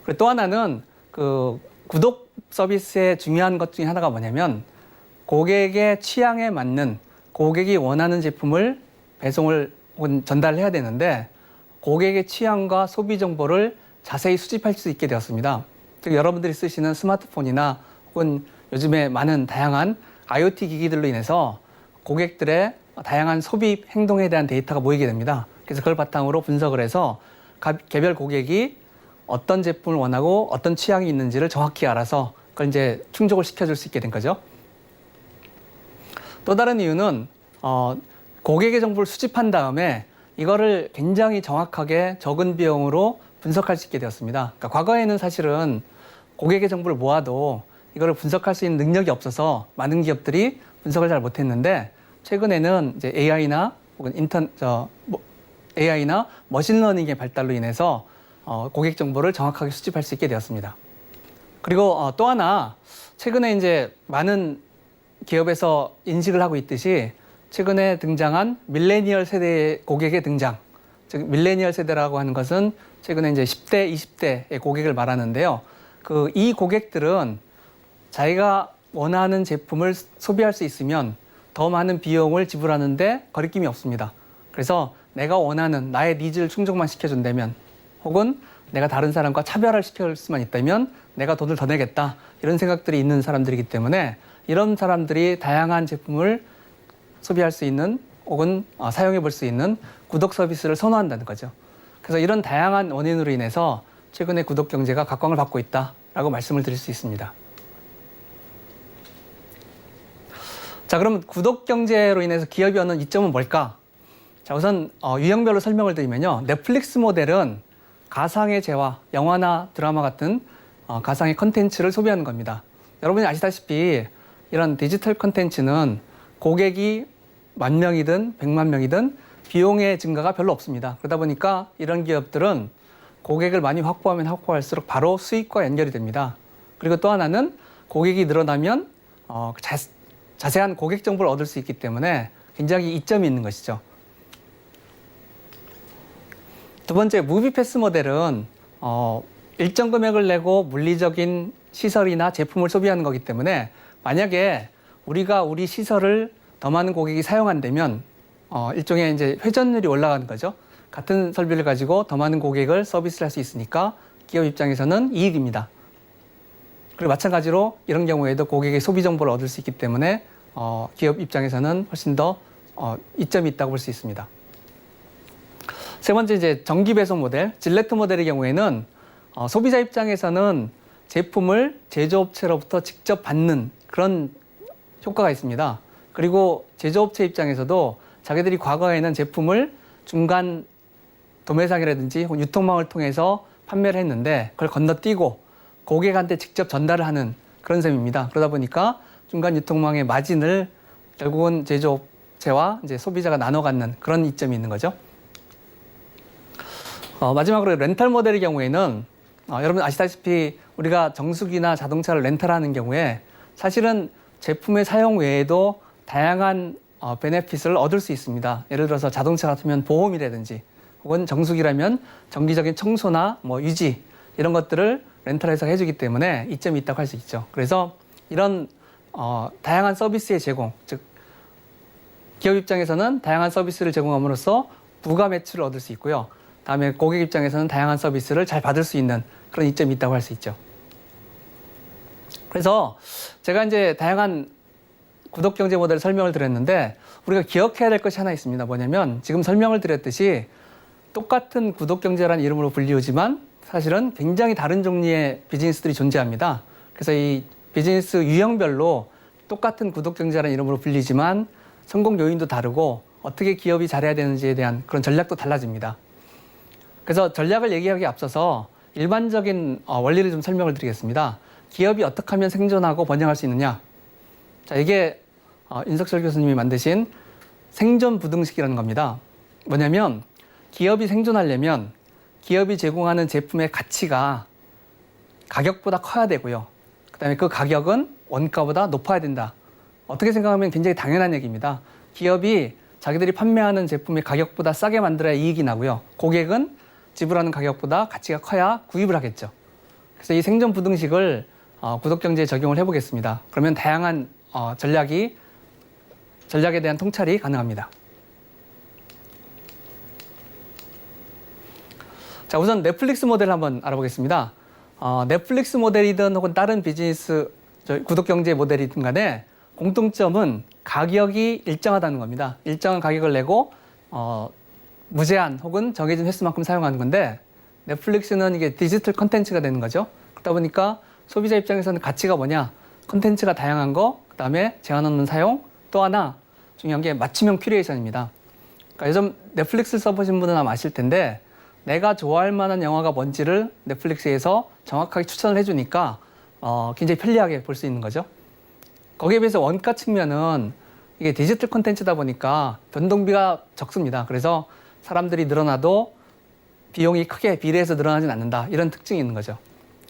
그리고 또 하나는 그 구독 서비스의 중요한 것 중에 하나가 뭐냐면 고객의 취향에 맞는, 고객이 원하는 제품을 배송을 혹은 전달을 해야 되는데 고객의 취향과 소비 정보를 자세히 수집할 수 있게 되었습니다. 즉 여러분들이 쓰시는 스마트폰이나 혹은 요즘에 많은 다양한 IoT 기기들로 인해서 고객들의 다양한 소비 행동에 대한 데이터가 모이게 됩니다. 그래서 그걸 바탕으로 분석을 해서 개별 고객이 어떤 제품을 원하고 어떤 취향이 있는지를 정확히 알아서 그걸 이제 충족을 시켜줄 수 있게 된 거죠. 또 다른 이유는 고객의 정보를 수집한 다음에 이거를 굉장히 정확하게 적은 비용으로 분석할 수 있게 되었습니다. 그러니까 과거에는 사실은 고객의 정보를 모아도 이거를 분석할 수 있는 능력이 없어서 많은 기업들이 분석을 잘 못했는데 최근에는 이제 AI나 혹은 AI나 머신러닝의 발달로 인해서 고객 정보를 정확하게 수집할 수 있게 되었습니다. 그리고 또 하나 최근에 이제 많은 기업에서 인식을 하고 있듯이 최근에 등장한 밀레니얼 세대의 고객의 등장. 즉 밀레니얼 세대라고 하는 것은 최근에 이제 10대, 20대의 고객을 말하는데요. 이 고객들은 자기가 원하는 제품을 소비할 수 있으면 더 많은 비용을 지불하는데 거리낌이 없습니다. 그래서 내가 원하는 나의 니즈를 충족만 시켜준다면 혹은 내가 다른 사람과 차별화를 시킬 수만 있다면 내가 돈을 더 내겠다. 이런 생각들이 있는 사람들이기 때문에 이런 사람들이 다양한 제품을 소비할 수 있는 혹은 사용해 볼 수 있는 구독 서비스를 선호한다는 거죠. 그래서 이런 다양한 원인으로 인해서 최근에 구독 경제가 각광을 받고 있다라고 말씀을 드릴 수 있습니다. 자, 그럼 구독 경제로 인해서 기업이 얻는 이점은 뭘까? 자, 우선 유형별로 설명을 드리면요. 넷플릭스 모델은 가상의 재화, 영화나 드라마 같은 가상의 컨텐츠를 소비하는 겁니다. 여러분이 아시다시피 이런 디지털 컨텐츠는 고객이 10,000명이든 100만 명이든 비용의 증가가 별로 없습니다. 그러다 보니까 이런 기업들은 고객을 많이 확보하면 확보할수록 바로 수익과 연결이 됩니다. 그리고 또 하나는 고객이 늘어나면 자세한 고객 정보를 얻을 수 있기 때문에 굉장히 이점이 있는 것이죠. 두 번째, 무비패스 모델은 일정 금액을 내고 물리적인 시설이나 제품을 소비하는 거기 때문에 만약에 우리가 우리 시설을 더 많은 고객이 사용한다면 일종의 이제 회전율이 올라가는 거죠. 같은 설비를 가지고 더 많은 고객을 서비스를 할 수 있으니까 기업 입장에서는 이익입니다. 그리고 마찬가지로 이런 경우에도 고객의 소비 정보를 얻을 수 있기 때문에 기업 입장에서는 훨씬 더 이점이 있다고 볼 수 있습니다. 세 번째 이제 정기 배송 모델, 질레트 모델의 경우에는 소비자 입장에서는 제품을 제조업체로부터 직접 받는 그런 효과가 있습니다. 그리고 제조업체 입장에서도 자기들이 과거에는 제품을 중간 도매상이라든지 유통망을 통해서 판매를 했는데 그걸 건너뛰고 고객한테 직접 전달을 하는 그런 셈입니다. 그러다 보니까 중간 유통망의 마진을 결국은 제조업체와 이제 소비자가 나눠 갖는 그런 이점이 있는 거죠. 마지막으로 렌탈 모델의 경우에는 여러분 아시다시피 우리가 정수기나 자동차를 렌탈하는 경우에 사실은 제품의 사용 외에도 다양한 베네핏을 얻을 수 있습니다. 예를 들어서 자동차 같으면 보험이라든지 혹은 정수기라면 정기적인 청소나 유지 이런 것들을 렌탈해서 해주기 때문에 이점이 있다고 할 수 있죠. 그래서 이런 다양한 서비스의 제공, 즉 기업 입장에서는 다양한 서비스를 제공함으로써 부가 매출을 얻을 수 있고요. 다음에 고객 입장에서는 다양한 서비스를 잘 받을 수 있는 그런 이점이 있다고 할 수 있죠. 그래서 제가 이제 다양한 구독 경제 모델 설명을 드렸는데 우리가 기억해야 될 것이 하나 있습니다. 뭐냐면 지금 설명을 드렸듯이 똑같은 구독 경제라는 이름으로 불리우지만 사실은 굉장히 다른 종류의 비즈니스들이 존재합니다. 그래서 이 비즈니스 유형별로 똑같은 구독 경제라는 이름으로 불리지만 성공 요인도 다르고 어떻게 기업이 잘해야 되는지에 대한 그런 전략도 달라집니다. 그래서 전략을 얘기하기에 앞서서 일반적인 원리를 좀 설명을 드리겠습니다. 기업이 어떻게 하면 생존하고 번영할 수 있느냐? 자, 이게 윤석철 교수님이 만드신 생존 부등식이라는 겁니다. 뭐냐면 기업이 생존하려면 기업이 제공하는 제품의 가치가 가격보다 커야 되고요. 그다음에 그 가격은 원가보다 높아야 된다. 어떻게 생각하면 굉장히 당연한 얘기입니다. 기업이 자기들이 판매하는 제품의 가격보다 싸게 만들어야 이익이 나고요. 고객은 지불하는 가격보다 가치가 커야 구입을 하겠죠. 그래서 이 생존 부등식을 구독경제에 적용을 해보겠습니다. 그러면 다양한 전략에 대한 통찰이 가능합니다. 자, 우선 넷플릭스 모델을 한번 알아보겠습니다. 넷플릭스 모델이든 혹은 다른 비즈니스 구독경제 모델이든 간에 공통점은 가격이 일정하다는 겁니다. 일정한 가격을 내고 무제한 혹은 정해진 횟수만큼 사용하는 건데 넷플릭스는 이게 디지털 컨텐츠가 되는 거죠. 그러다 보니까 소비자 입장에서는 가치가 뭐냐? 컨텐츠가 다양한 거, 그다음에 제한 없는 사용, 또 하나 중요한 게 맞춤형 큐레이션입니다. 그러니까 요즘 넷플릭스 써보신 분은 아마 아실 텐데 내가 좋아할 만한 영화가 뭔지를 넷플릭스에서 정확하게 추천을 해주니까 굉장히 편리하게 볼 수 있는 거죠. 거기에 비해서 원가 측면은 이게 디지털 콘텐츠다 보니까 변동비가 적습니다. 그래서 사람들이 늘어나도 비용이 크게 비례해서 늘어나진 않는다. 이런 특징이 있는 거죠.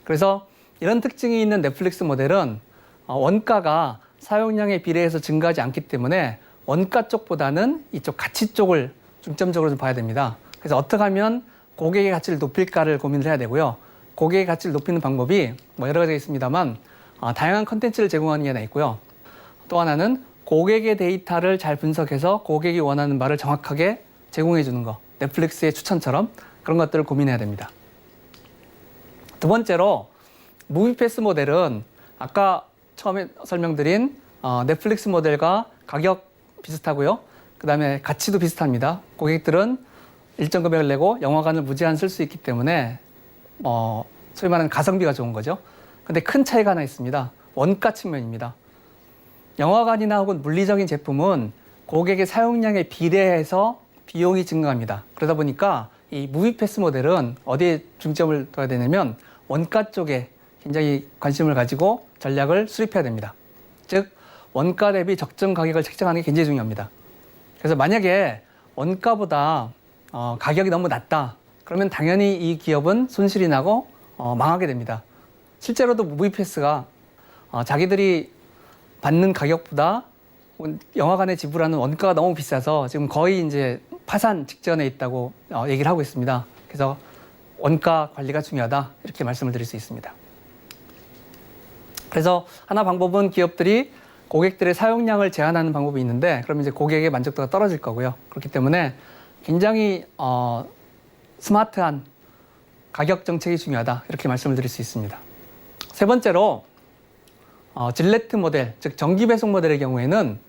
그래서 이런 특징이 있는 넷플릭스 모델은 원가가 사용량에 비례해서 증가하지 않기 때문에 원가 쪽보다는 이쪽 가치 쪽을 중점적으로 좀 봐야 됩니다. 그래서 어떻게 하면 고객의 가치를 높일까를 고민을 해야 되고요. 고객의 가치를 높이는 방법이 여러 가지가 있습니다만 다양한 컨텐츠를 제공하는 게 하나 있고요. 또 하나는 고객의 데이터를 잘 분석해서 고객이 원하는 바를 정확하게 제공해 주는 거. 넷플릭스의 추천처럼 그런 것들을 고민해야 됩니다. 두 번째로 무비패스 모델은 아까 처음에 설명드린 넷플릭스 모델과 가격 비슷하고요. 그 다음에 가치도 비슷합니다. 고객들은 일정 금액을 내고 영화관을 무제한 쓸 수 있기 때문에 소위 말하는 가성비가 좋은 거죠. 근데 큰 차이가 하나 있습니다. 원가 측면입니다. 영화관이나 혹은 물리적인 제품은 고객의 사용량에 비례해서 비용이 증가합니다. 그러다 보니까 이 무비패스 모델은 어디에 중점을 둬야 되냐면 원가 쪽에 굉장히 관심을 가지고 전략을 수립해야 됩니다. 즉 원가 대비 적정 가격을 책정하는 게 굉장히 중요합니다. 그래서 만약에 원가보다 가격이 너무 낮다. 그러면 당연히 이 기업은 손실이 나고 망하게 됩니다. 실제로도 무비패스가 자기들이 받는 가격보다 영화관에 지불하는 원가가 너무 비싸서 지금 거의 이제 파산 직전에 있다고 얘기를 하고 있습니다. 그래서 원가 관리가 중요하다 이렇게 말씀을 드릴 수 있습니다. 그래서 하나 방법은 기업들이 고객들의 사용량을 제한하는 방법이 있는데 그러면 이제 고객의 만족도가 떨어질 거고요. 그렇기 때문에 굉장히 스마트한 가격 정책이 중요하다 이렇게 말씀을 드릴 수 있습니다. 세 번째로 질레트 모델, 즉 정기 배송 모델의 경우에는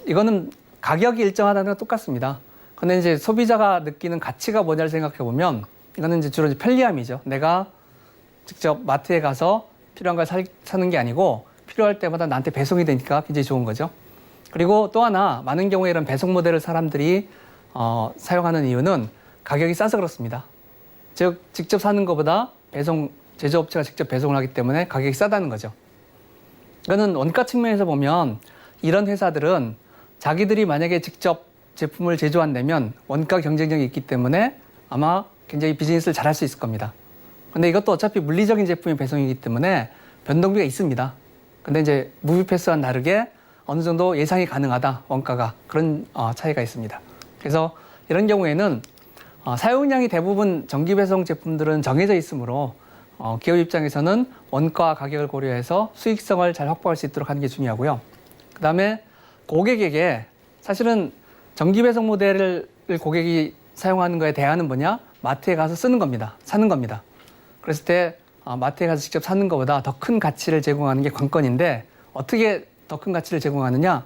이거는 가격이 일정하다는 건 똑같습니다. 근데 이제 소비자가 느끼는 가치가 뭐냐를 생각해 보면 이거는 이제 주로 편리함이죠. 내가 직접 마트에 가서 필요한 걸 사는 게 아니고 필요할 때마다 나한테 배송이 되니까 굉장히 좋은 거죠. 그리고 또 하나 많은 경우에 이런 배송 모델을 사람들이 사용하는 이유는 가격이 싸서 그렇습니다. 즉 직접 사는 것보다 제조업체가 직접 배송을 하기 때문에 가격이 싸다는 거죠. 이거는 원가 측면에서 보면 이런 회사들은 자기들이 만약에 직접 제품을 제조한다면 원가 경쟁력이 있기 때문에 아마 굉장히 비즈니스를 잘할 수 있을 겁니다. 근데 이것도 어차피 물리적인 제품의 배송이기 때문에 변동비가 있습니다. 근데 이제 무비패스와는 다르게 어느 정도 예상이 가능하다, 원가가. 그런 차이가 있습니다. 그래서 이런 경우에는 사용량이 대부분 정기 배송 제품들은 정해져 있으므로 기업 입장에서는 원가와 가격을 고려해서 수익성을 잘 확보할 수 있도록 하는 게 중요하고요. 그다음에 고객에게 사실은 정기 배송 모델을 고객이 사용하는 거에 대안은 뭐냐? 마트에 가서 쓰는 겁니다. 사는 겁니다. 그랬을 때 마트에 가서 직접 사는 것보다 더 큰 가치를 제공하는 게 관건인데 어떻게 더 큰 가치를 제공하느냐?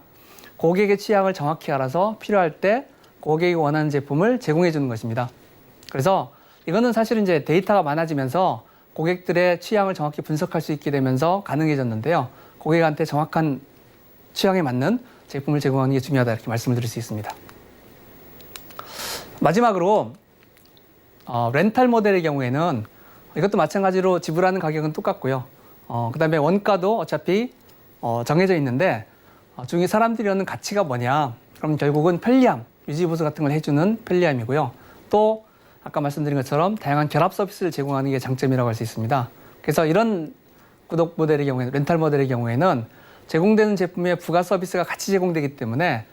고객의 취향을 정확히 알아서 필요할 때 고객이 원하는 제품을 제공해 주는 것입니다. 그래서 이거는 사실은 이제 데이터가 많아지면서 고객들의 취향을 정확히 분석할 수 있게 되면서 가능해졌는데요. 고객한테 정확한 취향에 맞는 제품을 제공하는 게 중요하다 이렇게 말씀을 드릴 수 있습니다. 마지막으로 렌탈 모델의 경우에는 이것도 마찬가지로 지불하는 가격은 똑같고요. 그다음에 원가도 어차피 정해져 있는데 중에 사람들이 얻는 가치가 뭐냐? 그럼 결국은 편리함, 유지보수 같은 걸 해주는 편리함이고요. 또 아까 말씀드린 것처럼 다양한 결합 서비스를 제공하는 게 장점이라고 할 수 있습니다. 그래서 이런 구독 모델의 경우에는 렌탈 모델의 경우에는 제공되는 제품의 부가 서비스가 같이 제공되기 때문에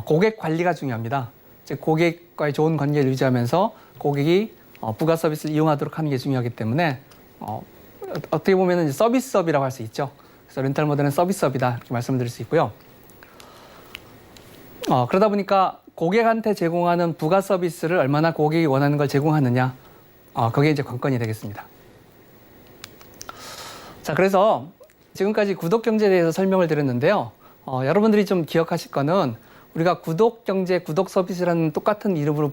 고객 관리가 중요합니다. 즉 고객과의 좋은 관계를 유지하면서 고객이 부가 서비스를 이용하도록 하는 게 중요하기 때문에 어떻게 보면 서비스업이라고 할 수 있죠. 그래서 렌탈 모델은 서비스업이다 이렇게 말씀드릴 수 있고요. 그러다 보니까 고객한테 제공하는 부가 서비스를 얼마나 고객이 원하는 걸 제공하느냐, 그게 이제 관건이 되겠습니다. 자, 그래서 지금까지 구독 경제에 대해서 설명을 드렸는데요. 여러분들이 좀 기억하실 거는 우리가 구독 경제, 구독 서비스라는 똑같은 이름으로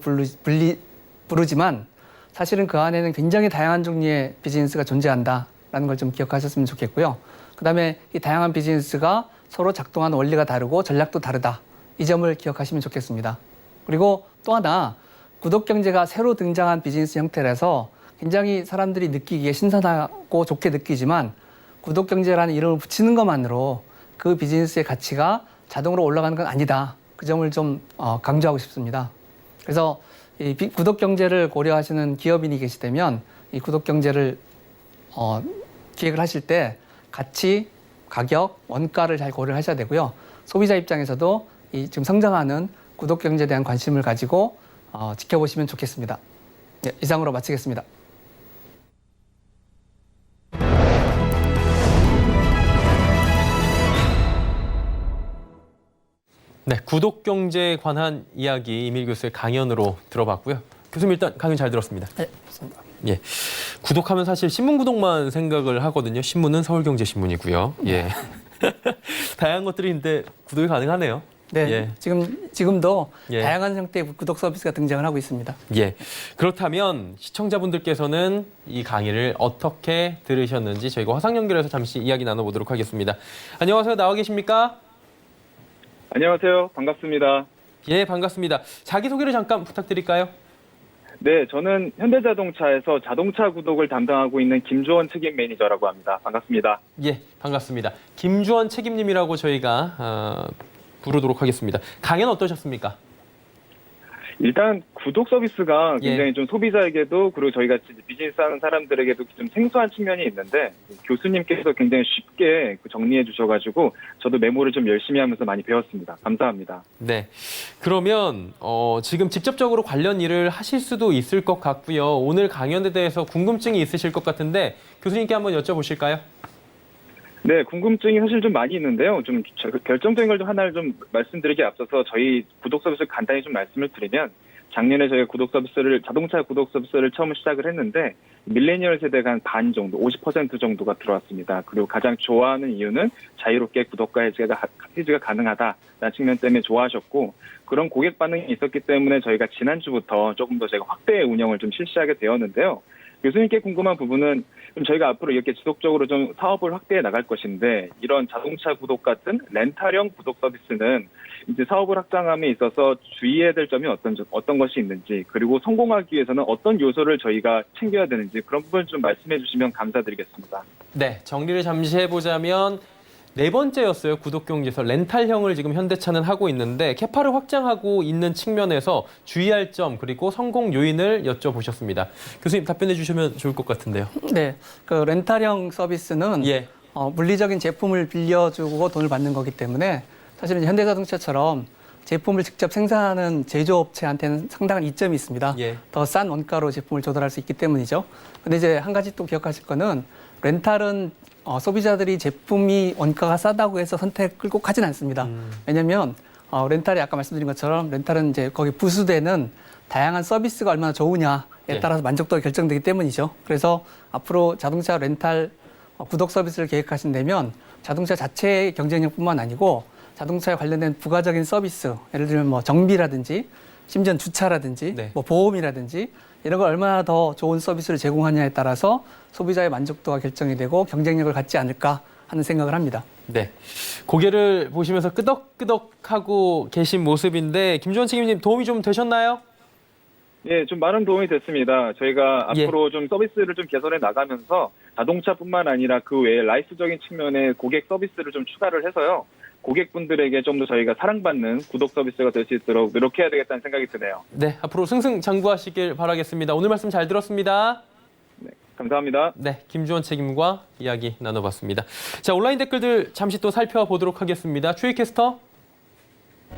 부르지만 사실은 그 안에는 굉장히 다양한 종류의 비즈니스가 존재한다라는 걸 좀 기억하셨으면 좋겠고요. 그다음에 이 다양한 비즈니스가 서로 작동하는 원리가 다르고 전략도 다르다. 이 점을 기억하시면 좋겠습니다. 그리고 또 하나, 구독 경제가 새로 등장한 비즈니스 형태라서 굉장히 사람들이 느끼기에 신선하고 좋게 느끼지만 구독 경제라는 이름을 붙이는 것만으로 그 비즈니스의 가치가 자동으로 올라가는 건 아니다. 그 점을 좀 강조하고 싶습니다. 그래서 이 구독 경제를 고려하시는 기업인이 계시다면 이 구독 경제를 기획을 하실 때 가치, 가격, 원가를 잘 고려하셔야 되고요. 소비자 입장에서도 이 지금 성장하는 구독 경제에 대한 관심을 가지고 지켜보시면 좋겠습니다. 네, 이상으로 마치겠습니다. 네, 구독 경제에 관한 이야기 이밀 교수의 강연으로 들어봤고요. 교수님 일단 강연 잘 들었습니다. 네, 좋습니다. 예, 구독하면 사실 신문 구독만 생각을 하거든요. 신문은 서울경제신문이고요. 예, 다양한 것들이 있는데 구독이 가능하네요. 네, 예. 지금도 예. 다양한 형태의 구독 서비스가 등장을 하고 있습니다. 예, 그렇다면 시청자분들께서는 이 강의를 어떻게 들으셨는지 저희가 화상 연결해서 잠시 이야기 나눠보도록 하겠습니다. 안녕하세요, 나와 계십니까? 안녕하세요. 반갑습니다. 예, 반갑습니다. 자기소개를 잠깐 부탁드릴까요? 네, 저는 현대자동차에서 자동차 구독을 담당하고 있는 김주원 책임 매니저라고 합니다. 반갑습니다. 예, 반갑습니다. 김주원 책임님이라고 저희가 부르도록 하겠습니다. 강연 어떠셨습니까? 일단 구독 서비스가 굉장히 예. 좀 소비자에게도 그리고 저희가 비즈니스 하는 사람들에게도 좀 생소한 측면이 있는데 교수님께서 굉장히 쉽게 정리해 주셔가지고 저도 메모를 좀 열심히 하면서 많이 배웠습니다. 감사합니다. 네, 그러면 지금 직접적으로 관련 일을 하실 수도 있을 것 같고요. 오늘 강연에 대해서 궁금증이 있으실 것 같은데 교수님께 한번 여쭤보실까요? 네, 궁금증이 사실 좀 많이 있는데요. 좀 결정적인 걸 좀 하나를 좀 말씀드리기에 앞서서 저희 구독 서비스 간단히 좀 말씀을 드리면 작년에 저희가 자동차 구독 서비스를 처음 시작을 했는데 밀레니얼 세대가 한 반 정도, 50% 정도가 들어왔습니다. 그리고 가장 좋아하는 이유는 자유롭게 구독과 해지가 가능하다라는 측면 때문에 좋아하셨고 그런 고객 반응이 있었기 때문에 저희가 지난주부터 조금 더 제가 확대 운영을 좀 실시하게 되었는데요. 교수님께 궁금한 부분은 그럼 저희가 앞으로 이렇게 지속적으로 좀 사업을 확대해 나갈 것인데 이런 자동차 구독 같은 렌탈형 구독 서비스는 이제 사업을 확장함에 있어서 주의해야 될 점이 어떤 것이 있는지 그리고 성공하기 위해서는 어떤 요소를 저희가 챙겨야 되는지 그런 부분 좀 말씀해 주시면 감사드리겠습니다. 네, 정리를 잠시 해보자면 네 번째였어요. 구독경제에서 렌탈형을 지금 현대차는 하고 있는데 캐파를 확장하고 있는 측면에서 주의할 점 그리고 성공 요인을 여쭤보셨습니다. 교수님 답변해 주시면 좋을 것 같은데요. 네, 그 렌탈형 서비스는 예. 물리적인 제품을 빌려주고 돈을 받는 거기 때문에 사실은 현대자동차처럼 제품을 직접 생산하는 제조업체한테는 상당한 이점이 있습니다. 예. 더 싼 원가로 제품을 조달할 수 있기 때문이죠. 근데 이제 한 가지 또 기억하실 거는 렌탈은 소비자들이 제품이 원가가 싸다고 해서 선택을 꼭 하진 않습니다. 왜냐하면 렌탈이 아까 말씀드린 것처럼 렌탈은 이제 거기 부수되는 다양한 서비스가 얼마나 좋으냐에 예. 따라서 만족도가 결정되기 때문이죠. 그래서 앞으로 자동차 렌탈 구독 서비스를 계획하신다면 자동차 자체의 경쟁력뿐만 아니고 자동차에 관련된 부가적인 서비스, 예를 들면 뭐 정비라든지 심지어 주차라든지 네. 뭐 보험이라든지 이런 걸 얼마나 더 좋은 서비스를 제공하냐에 따라서 소비자의 만족도가 결정이 되고 경쟁력을 갖지 않을까 하는 생각을 합니다. 네, 고개를 보시면서 끄덕끄덕하고 계신 모습인데 김주원 책임님 도움이 좀 되셨나요? 예, 좀 많은 도움이 됐습니다. 저희가 예. 앞으로 좀 서비스를 좀 개선해 나가면서 자동차뿐만 아니라 그 외에 라이프적인 측면의 고객 서비스를 좀 추가를 해서요. 고객분들에게 좀 더 저희가 사랑받는 구독 서비스가 될 수 있도록 노력해야 되겠다는 생각이 드네요. 네, 앞으로 승승장구하시길 바라겠습니다. 오늘 말씀 잘 들었습니다. 네, 감사합니다. 네, 김주원 책임과 이야기 나눠봤습니다. 자, 온라인 댓글들 잠시 또 살펴보도록 하겠습니다. 추희 캐스터.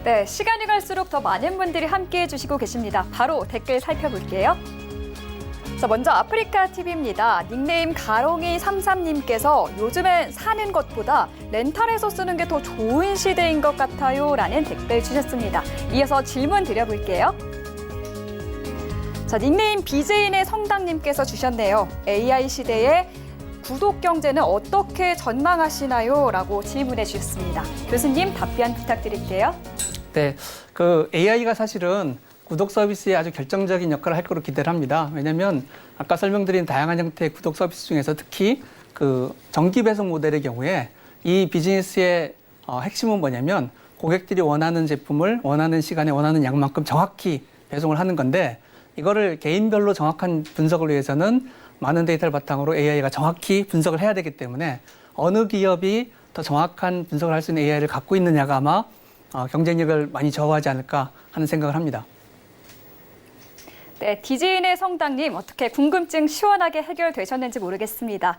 네, 시간이 갈수록 더 많은 분들이 함께해 주시고 계십니다. 바로 댓글 살펴볼게요. 자, 먼저 아프리카 TV입니다. 닉네임 가롱이33님께서 요즘엔 사는 것보다 렌탈해서 쓰는 게 더 좋은 시대인 것 같아요 라는 댓글 주셨습니다. 이어서 질문 드려볼게요. 자, 닉네임 BJ인의 성당님께서 주셨네요. AI 시대에 구독 경제는 어떻게 전망하시나요? 라고 질문해 주셨습니다. 교수님 답변 부탁드릴게요. 네, 그 AI가 사실은 구독 서비스에 아주 결정적인 역할을 할 거로 기대를 합니다. 왜냐하면 아까 설명드린 다양한 형태의 구독 서비스 중에서 특히 그 정기 배송 모델의 경우에 이 비즈니스의 핵심은 뭐냐면 고객들이 원하는 제품을 원하는 시간에 원하는 양만큼 정확히 배송을 하는 건데 이거를 개인별로 정확한 분석을 위해서는 많은 데이터를 바탕으로 AI가 정확히 분석을 해야 되기 때문에 어느 기업이 더 정확한 분석을 할 수 있는 AI를 갖고 있느냐가 아마 경쟁력을 많이 저하지 않을까 하는 생각을 합니다. 네, 디지인의 성당님 어떻게 궁금증 시원하게 해결되셨는지 모르겠습니다.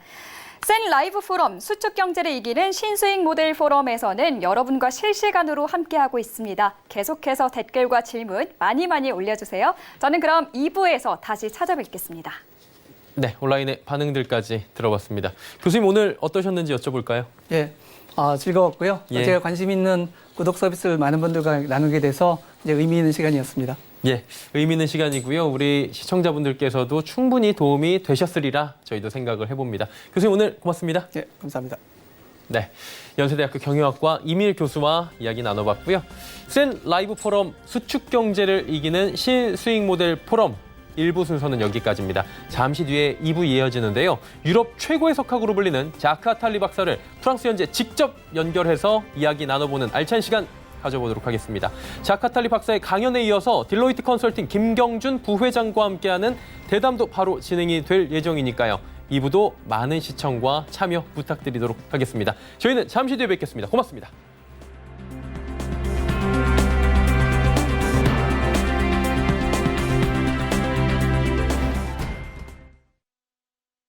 센 라이브 포럼 수축 경제를 이기는 신수익 모델 포럼에서는 여러분과 실시간으로 함께하고 있습니다. 계속해서 댓글과 질문 많이 올려주세요. 저는 그럼 2부에서 다시 찾아뵙겠습니다. 네, 온라인의 반응들까지 들어봤습니다. 교수님 오늘 어떠셨는지 여쭤볼까요? 예, 즐거웠고요. 예. 제가 관심 있는 구독 서비스를 많은 분들과 나누게 돼서 이제 의미 있는 시간이었습니다. 예, 의미 있는 시간이고요. 우리 시청자분들께서도 충분히 도움이 되셨으리라 저희도 생각을 해봅니다. 교수님 오늘 고맙습니다. 예, 감사합니다. 네, 연세대학교 경영학과 이밀 교수와 이야기 나눠봤고요. 센 라이브 포럼 수축 경제를 이기는 신수익 모델 포럼 1부 순서는 여기까지입니다. 잠시 뒤에 2부 이어지는데요. 유럽 최고의 석학으로 불리는 자크 아탈리 박사를 프랑스 현지에 직접 연결해서 이야기 나눠보는 알찬 시간 가져보도록 하겠습니다. 자크 아탈리 박사의 강연에 이어서 딜로이트 컨설팅 김경준 부회장과 함께하는 대담도 바로 진행이 될 예정이니까요. 2부도 많은 시청과 참여 부탁드리도록 하겠습니다. 저희는 잠시 뒤에 뵙겠습니다. 고맙습니다.